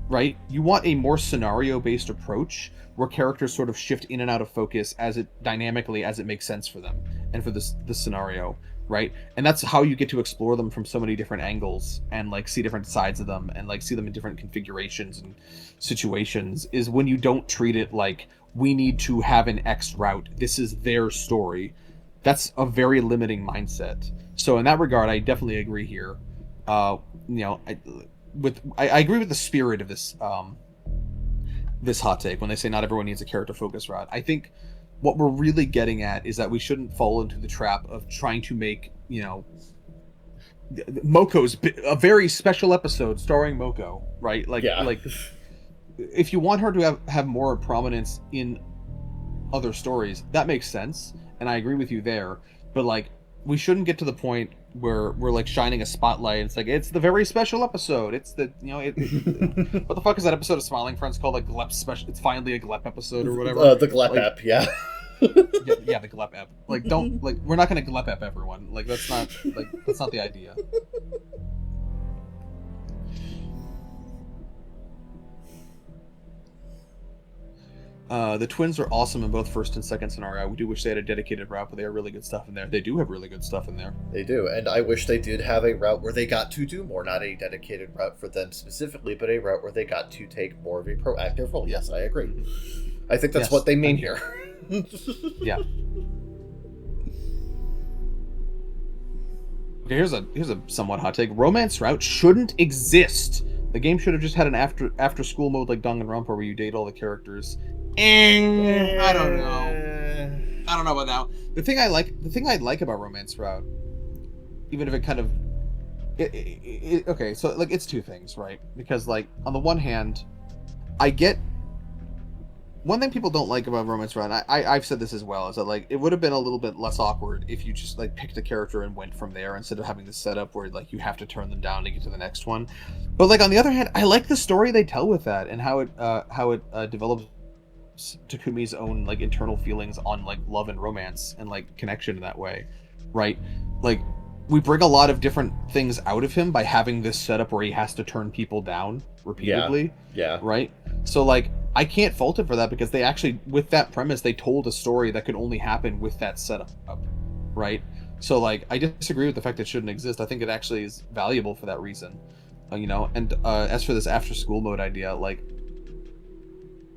right? You want a more scenario-based approach where characters sort of shift in and out of focus dynamically as it makes sense for them and for this scenario, right? And that's how you get to explore them from so many different angles and like see different sides of them and like see them in different configurations and situations, is when you don't treat it like we need to have an X route. This is their story. That's a very limiting mindset. So in that regard, I definitely agree here. You know, I agree with the spirit of this this hot take when they say not everyone needs a character focus route. I think what we're really getting at is that we shouldn't fall into the trap of trying to make, you know, Moko's a very special episode starring Moko, right? Like, yeah. Like if you want her to have more prominence in other stories, that makes sense, and I agree with you there. But like, we shouldn't get to the point where we're like shining a spotlight. It's like, it's the very special episode. It's the, you know, what the fuck is that episode of Smiling Friends called? Like Glep special. It's finally a Glep episode or whatever. The Glep like, app, yeah. yeah, the Glep app. Like, don't like, we're not gonna Glep app everyone. Like, that's not the idea. The twins are awesome in both first and second scenario. We do wish they had a dedicated route, but they have really good stuff in there. They do have really good stuff in there. They do, and I wish they did have a route where they got to do more, not a dedicated route for them specifically, but a route where they got to take more of a proactive role. Yes, I agree. I think that's what they mean here. Yeah. here's a somewhat hot take. Romance route shouldn't exist. The game should have just had an after school mode like Danganronpa where you date all the characters. I don't know. I don't know about that. The thing I like about Romance Route, even if it kind of, okay, so like it's two things, right? Because like on the one hand, I get one thing people don't like about Romance Route. I've said this as well, is that like it would have been a little bit less awkward if you just like picked a character and went from there instead of having this setup where like you have to turn them down to get to the next one. But like on the other hand, I like the story they tell with that and how it develops Takumi's own like internal feelings on like love and romance and like connection in that way, right? Like we bring a lot of different things out of him by having this setup where he has to turn people down repeatedly. Yeah. Right? So like I can't fault it for that because they actually, with that premise, they told a story that could only happen with that setup, right? So like I disagree with the fact that it shouldn't exist. I think it actually is valuable for that reason, you know. And as for this after school mode idea, like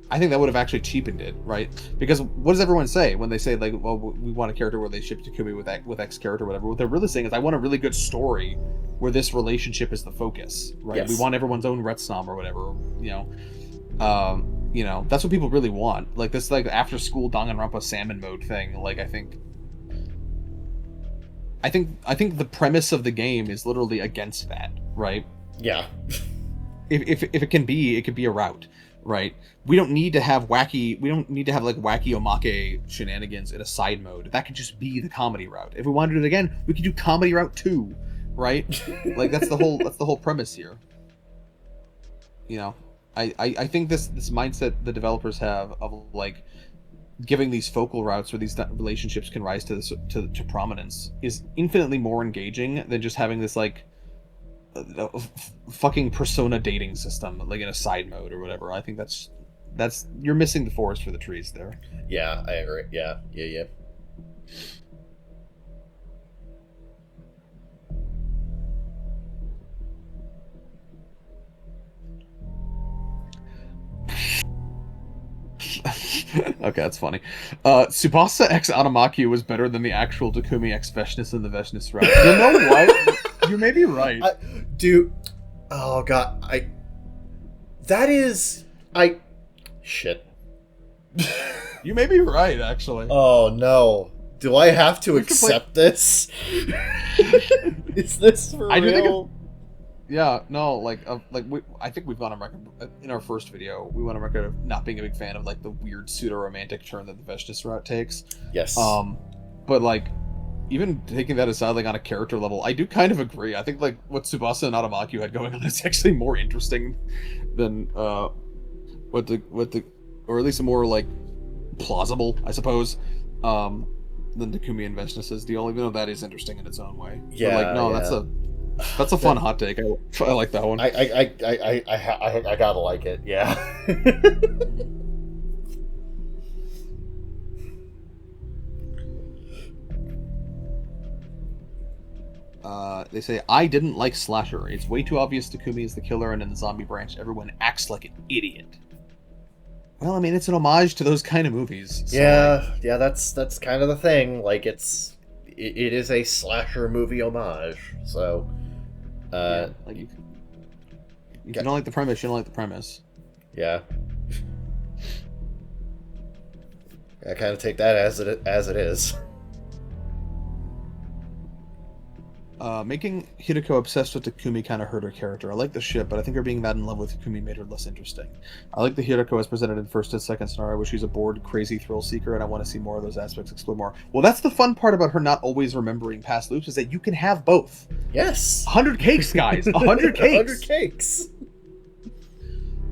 I think that would have actually cheapened it, right? Because what does everyone say when they say like, well, we want a character where they ship Takumi with X character or whatever? What they're really saying is, I want a really good story where this relationship is the focus, right? Yes. We want everyone's own Retsnam or whatever, you know. You know, that's what people really want. Like this, like after school Danganronpa salmon mode thing. Like I think the premise of the game is literally against that, right? Yeah. If it can be, it could be a route. Right, we don't need to have like wacky omake shenanigans in a side mode. That could just be the comedy route. If we wanted to do it again, we could do comedy route 2, right? Like that's the whole premise here. You know, I think this mindset the developers have of like giving these focal routes where these relationships can rise to prominence is infinitely more engaging than just having this like fucking persona dating system like in a side mode or whatever. I think that's you're missing the forest for the trees there. Yeah, I agree. Yeah. Okay, that's funny. Tsubasa X Anamaku was better than the actual Takumi X Veshness in the Veshness route. You know what? You may be right. Dude, oh god, shit. You may be right, actually. Oh no. Do I have to accept this? Is this for real? Yeah, no, like I think we've gone on record in our first video. We went on record of not being a big fan of like the weird pseudo-romantic turn that the Veshness route takes. Yes. But like, even taking that aside, like on a character level, I do kind of agree. I think like what Tsubasa and Adamaku had going on is actually more interesting than what the or at least more like plausible, I suppose, than Takumi and Veshness's deal. Even though that is interesting in its own way. Yeah. But like no, yeah. That's a fun hot take. I like that one. I gotta like it. Yeah. They say, I didn't like Slasher. It's way too obvious Takumi is the killer, and in the zombie branch, everyone acts like an idiot. Well, I mean, it's an homage to those kind of movies. So yeah, that's kind of the thing. Like, it is a slasher movie homage. So, like you don't like the premise, you don't like the premise. Yeah. I kind of take that as it is. Making Hideko obsessed with Takumi kind of hurt her character. I like the ship, but I think her being that in love with Takumi made her less interesting. I like the Hideko as presented in first and second scenario, where she's a bored, crazy thrill seeker, and I want to see more of those aspects explored more. Well, that's the fun part about her not always remembering past loops, is that you can have both. Yes. 100 cakes, guys. 100 cakes. 100 cakes.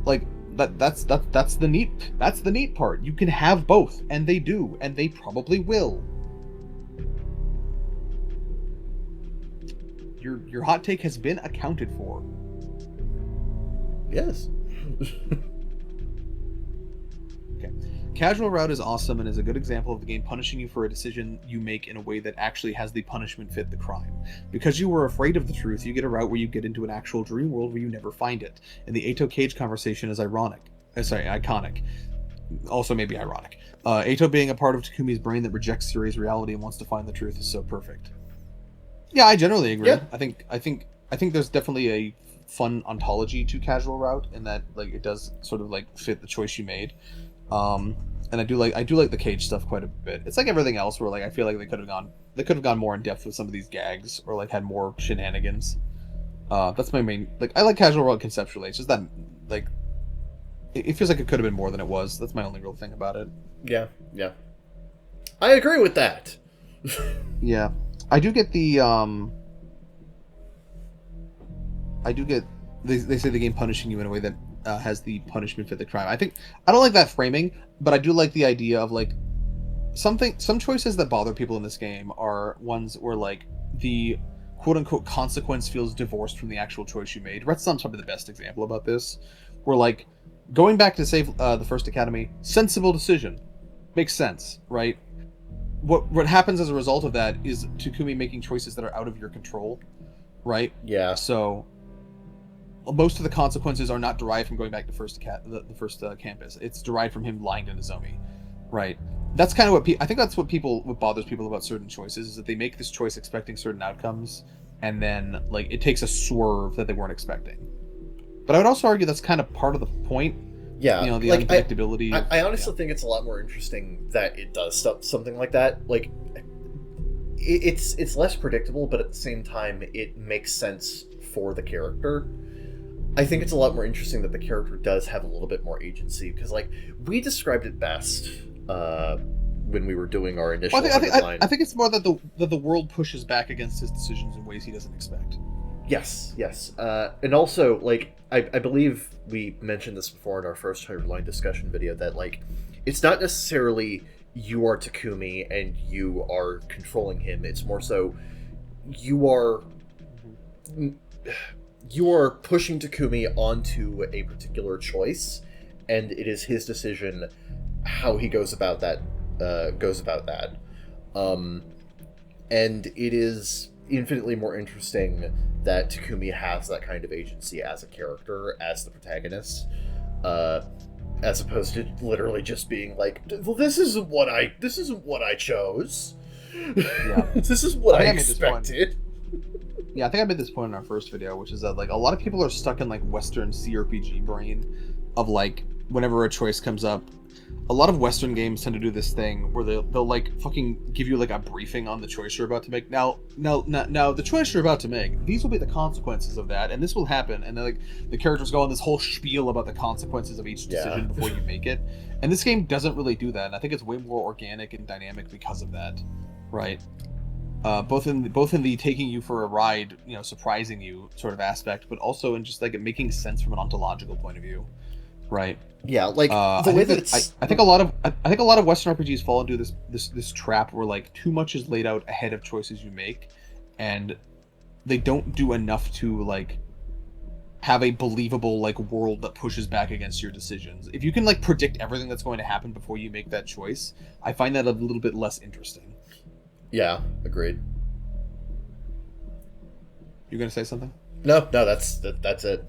Like that's the neat part. You can have both, and they do, and they probably will. Your hot take has been accounted for. Yes. Okay. Casual route is awesome and is a good example of the game punishing you for a decision you make in a way that actually has the punishment fit the crime. Because you were afraid of the truth, you get a route where you get into an actual dream world where you never find it. And the Eito Cage conversation is iconic. Also maybe ironic. Eito being a part of Takumi's brain that rejects Suri's reality and wants to find the truth is so perfect. Yeah, I generally agree. Yeah. I think there's definitely a fun ontology to casual route in that like it does sort of like fit the choice you made. Um, and I do like the cage stuff quite a bit. It's like everything else where like I feel like they could have gone more in depth with some of these gags or like had more shenanigans. That's my main like I like casual route conceptually. It's just that like it feels like it could have been more than it was. That's my only real thing about it. Yeah, yeah. I agree with that. Yeah, I do get the I do get they say the game punishing you in a way that has the punishment fit the crime. I don't like that framing, but I do like the idea of like some choices that bother people in this game are ones where like the quote unquote consequence feels divorced from the actual choice you made. Red Storm's probably the best example about this, where like going back to save the first academy, sensible decision, makes sense, right? What happens as a result of that is Takumi making choices that are out of your control, right? Yeah. So most of the consequences are not derived from going back to the first campus. It's derived from him lying to Nozomi, right? That's kind of I think that's what bothers people about certain choices is that they make this choice expecting certain outcomes, and then like it takes a swerve that they weren't expecting. But I would also argue that's kind of part of the point. Yeah, You know, the like unpredictability. I honestly think it's a lot more interesting that it does something like that. Like, it's less predictable, but at the same time, it makes sense for the character. I think it's a lot more interesting that the character does have a little bit more agency because, like, we described it best when we were doing our initial. Well, I think it's more that the world pushes back against his decisions in ways he doesn't expect. Yes, yes. And also, like, I believe we mentioned this before in our first Hardline discussion video, that, like, it's not necessarily you are Takumi and you are controlling him. It's more so you are pushing Takumi onto a particular choice, and it is his decision how he goes about that. And it is infinitely more interesting that Takumi has that kind of agency as a character, as the protagonist, as opposed to literally just being like, "Well, this isn't what I chose. Yeah. This is what I expected." Yeah, I think I made this point in our first video, which is that like a lot of people are stuck in like Western CRPG brain of like whenever a choice comes up. A lot of Western games tend to do this thing where they'll like fucking give you like a briefing on the choice you're about to make. Now, the choice you're about to make, these will be the consequences of that, and this will happen. And then like the characters go on this whole spiel about the consequences of each decision before you make it. And this game doesn't really do that, and I think it's way more organic and dynamic because of that, right? Both in the taking you for a ride, you know, surprising you sort of aspect, but also in just like it making sense from an ontological point of view, right? Yeah, like the way that it's. I think a lot of Western RPGs fall into this trap where like too much is laid out ahead of choices you make, and they don't do enough to like have a believable like world that pushes back against your decisions. If you can like predict everything that's going to happen before you make that choice, I find that a little bit less interesting. Yeah, agreed. You're gonna say something? No, that's it.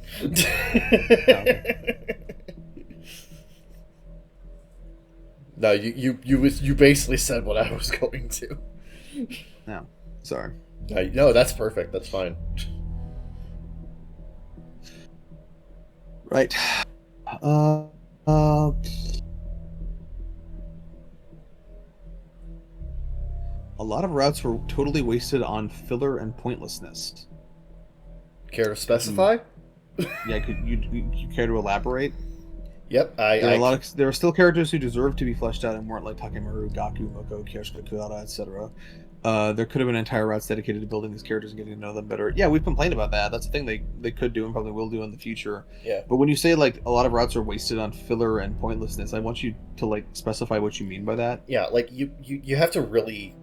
No, you basically said what I was going to. No, sorry. No, that's perfect. That's fine. Right. A lot of routes were totally wasted on filler and pointlessness. Care to specify? Yeah, could you care to elaborate? Yep, there are still characters who deserve to be fleshed out and weren't like Takemaru, Gaku, Moko, Kyoshika, Kurata, etc. There could have been entire routes dedicated to building these characters and getting to know them better. Yeah, we've complained about that. That's a thing they could do and probably will do in the future. Yeah. But when you say like a lot of routes are wasted on filler and pointlessness, I want you to like specify what you mean by that. Yeah, like you have to really,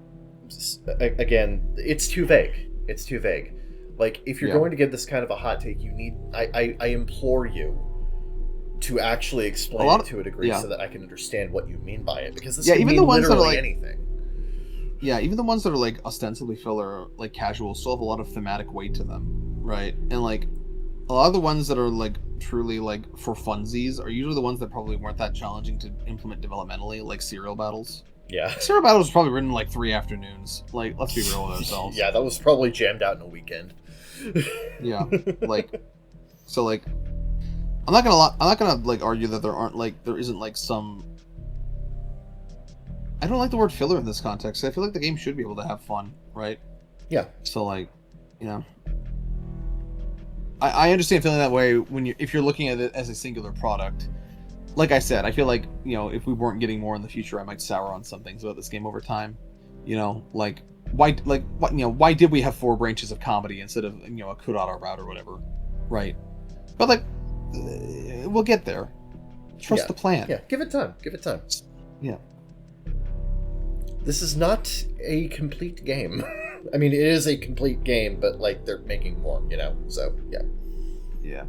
again, it's too vague. It's too vague. Like if you're going to give this kind of a hot take, you need I implore you to actually explain it to a degree so that I can understand what you mean by it, because this can mean literally anything. Yeah, even the ones that are like ostensibly filler, like casual, still have a lot of thematic weight to them, right? And like a lot of the ones that are like truly like for funsies are usually the ones that probably weren't that challenging to implement developmentally, like serial battles. Yeah. Sarah Battle was probably written in like 3 afternoons. Like, let's be real with ourselves. Yeah, that was probably jammed out in a weekend. Yeah, like, so like, I'm not gonna like argue that there isn't like some. I don't like the word filler in this context. I feel like the game should be able to have fun, right? Yeah. So like, you know, I understand feeling that way if you're looking at it as a singular product. Like I said, I feel like, you know, if we weren't getting more in the future, I might sour on some things about this game over time. You know, like why did we have 4 branches of comedy instead of, you know, a Kurata route or whatever, right? But like, we'll get there. Trust the plan. Yeah, give it time. Give it time. Yeah. This is not a complete game. I mean, it is a complete game, but like they're making more, you know. So yeah. Yeah.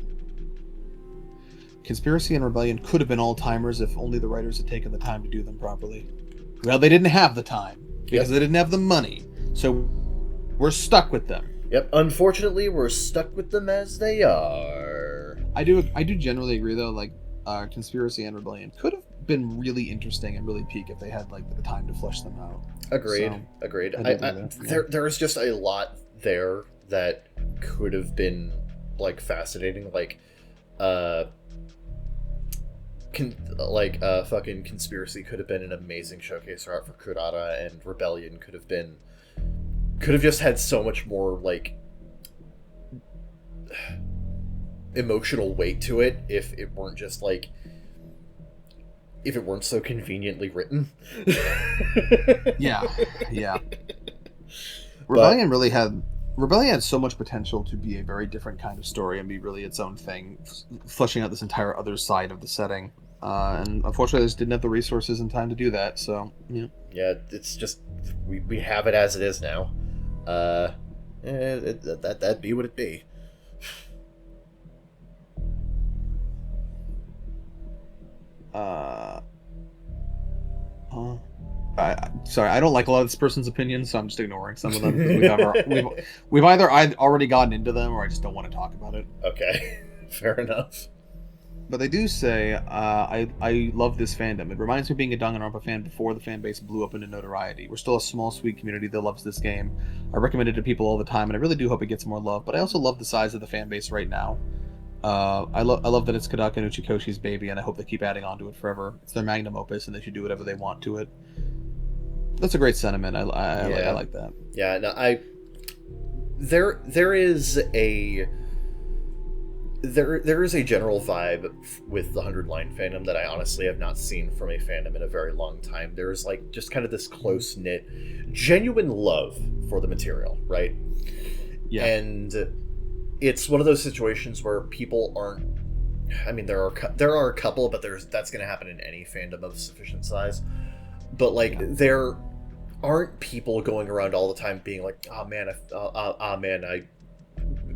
Conspiracy and Rebellion could have been all-timers if only the writers had taken the time to do them properly. Well, they didn't have the time because they didn't have the money. So we're stuck with them. Yep, unfortunately, we're stuck with them as they are. I do generally agree though, like Conspiracy and Rebellion could have been really interesting and really peak if they had like the time to flesh them out. Agreed. There is just a lot there that could have been like fascinating, like fucking Conspiracy could have been an amazing showcase route for Kurata, and Rebellion could have just had so much more like emotional weight to it if it weren't just like if it weren't so conveniently written. yeah. Rebellion had so much potential to be a very different kind of story and be really its own thing, fleshing out this entire other side of the setting. And unfortunately, they just didn't have the resources and time to do that. So yeah. Yeah, it's just we have it as it is now. That'd be what it be. Sorry, I don't like a lot of this person's opinions, so I'm just ignoring some of them. We've either already gotten into them, or I just don't want to talk about it. Okay, fair enough. But they do say, I love this fandom. It reminds me of being a Danganronpa fan before the fan base blew up into notoriety. We're still a small, sweet community that loves this game. I recommend it to people all the time, and I really do hope it gets more love. But I also love the size of the fan base right now. I love that it's Kodaka and Uchikoshi's baby, and I hope they keep adding on to it forever. It's their magnum opus, and they should do whatever they want to it. That's a great sentiment. I like that. Yeah, no, there is a general vibe with the 100 Line fandom that I honestly have not seen from a fandom in a very long time. There's like just kind of this close-knit, genuine love for the material, right? Yeah. And it's one of those situations where people aren't. I mean, there are a couple, but that's going to happen in any fandom of sufficient size. But like, there aren't people going around all the time being like, "Oh man, I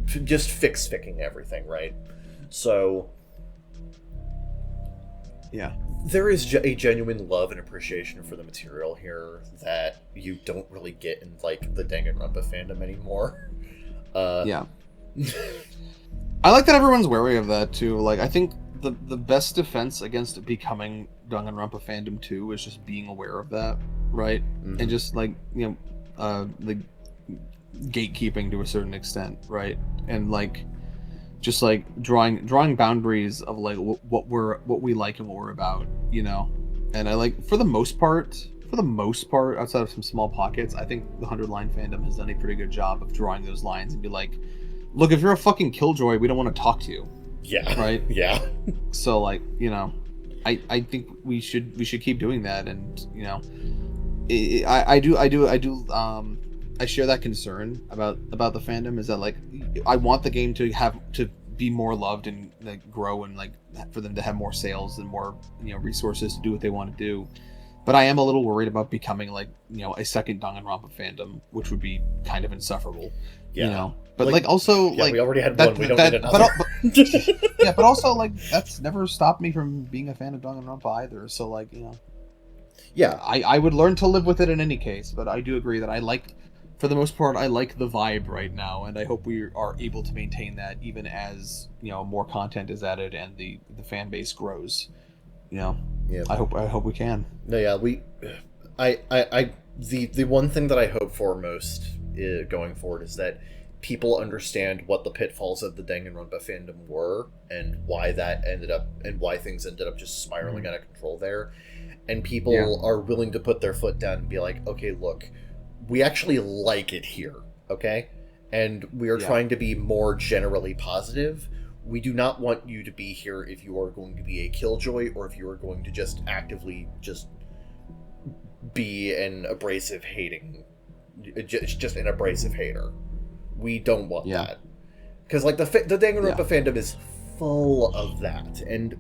just fixing everything," right? So, yeah, there is a genuine love and appreciation for the material here that you don't really get in like the Danganronpa fandom anymore. Yeah. I like that everyone's wary of that too. Like, I think the best defense against it becoming Danganronpa fandom 2 is just being aware of that, right? Mm-hmm. And just like, you know, the gatekeeping to a certain extent, right? And like, just like drawing boundaries of like what we like and what we're about, you know. And I like, for the most part, outside of some small pockets, I think the 100 Line fandom has done a pretty good job of drawing those lines and be like, look, if you're a fucking killjoy, we don't want to talk to you. Yeah. Right? Yeah. So like, you know, I think we should keep doing that. And, you know, I share that concern about the fandom, is that like, I want the game to be more loved and like grow, and like for them to have more sales and more, you know, resources to do what they want to do. But I am a little worried about becoming like, you know, a second Danganronpa fandom, which would be kind of insufferable. Yeah. You know, but like also, yeah, like, we already had one. We don't need another. But also like, that's never stopped me from being a fan of Danganronpa either. So like, you know, yeah, I would learn to live with it in any case. But I do agree that for the most part, I like the vibe right now, and I hope we are able to maintain that even as, you know, more content is added and the fan base grows. You know, yeah, I hope we can. No, yeah, The one thing that I hope for most going forward is that people understand what the pitfalls of the Danganronpa fandom were and why that ended up and why things ended up just spiraling out of control there, and people are willing to put their foot down and be like, okay, look, we actually like it here, okay, and we are trying to be more generally positive. We do not want you to be here if you are going to be a killjoy or if you are going to just actively just be an abrasive hating, just an abrasive hater. We don't want that, because like the Danganronpa fandom is full of that, and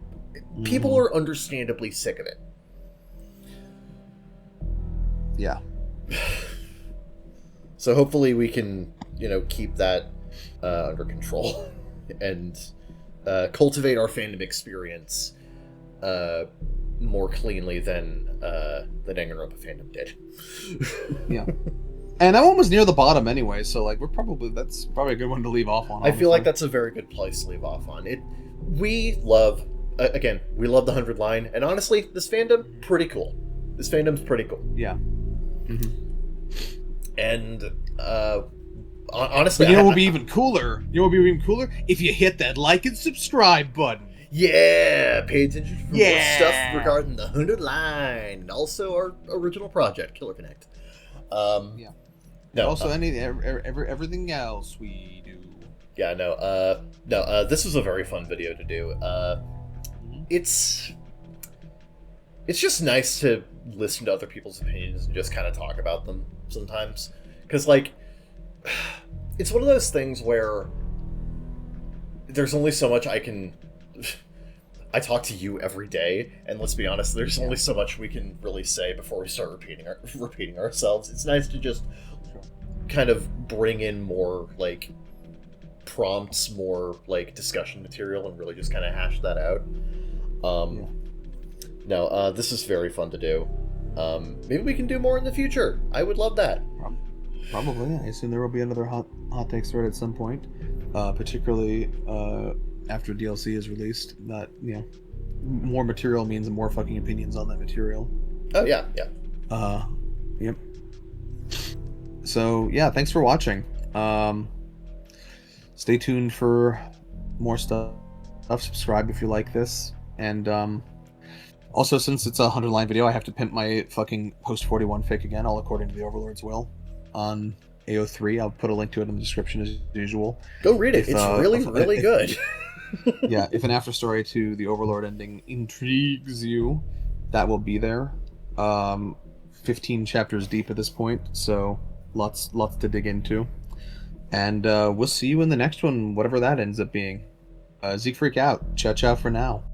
people are understandably sick of it. Yeah. So hopefully we can, keep that under control and cultivate our fandom experience more cleanly than the Danganronpa fandom did. Yeah. And that one was near the bottom anyway, so like that's probably a good one to leave off on. I feel like that's a very good place to leave off on. We love the 100 line, and honestly, this fandom pretty cool. This fandom's pretty cool. Yeah. And honestly, but what would be even cooler? You know what would be even cooler if you hit that like and subscribe button. Yeah, pay attention for more stuff regarding the 100 line, and also our original project, Killer Connect. No. Also, everything else we do. Yeah, no. This was a very fun video to do. It's just nice to listen to other people's opinions and just kind of talk about them sometimes, because like, it's one of those things where there's only so much I can. I talk to you every day, and let's be honest, there's only so much we can really say before we start repeating ourselves. It's nice to just kind of bring in more like prompts, more like discussion material, and really just kind of hash that out. No, this is very fun to do. Maybe we can do more in the future. I would love that. Probably. I assume there will be another hot takes thread at some point, particularly after DLC is released. That more material means more fucking opinions on that material. Oh yeah. Yep. So yeah, thanks for watching. Stay tuned for more stuff. Subscribe if you like this, and also, since it's a 100-line video, I have to pimp my fucking Post 41 fic again, all according to the Overlord's will, on AO3. I'll put a link to it in the description as usual. Go read it. It's really good. Yeah, if an after story to the Overlord ending intrigues you, that will be there. 15 chapters deep at this point, so lots to dig into. And we'll see you in the next one, whatever that ends up being. Zeke Freak out. Ciao for now.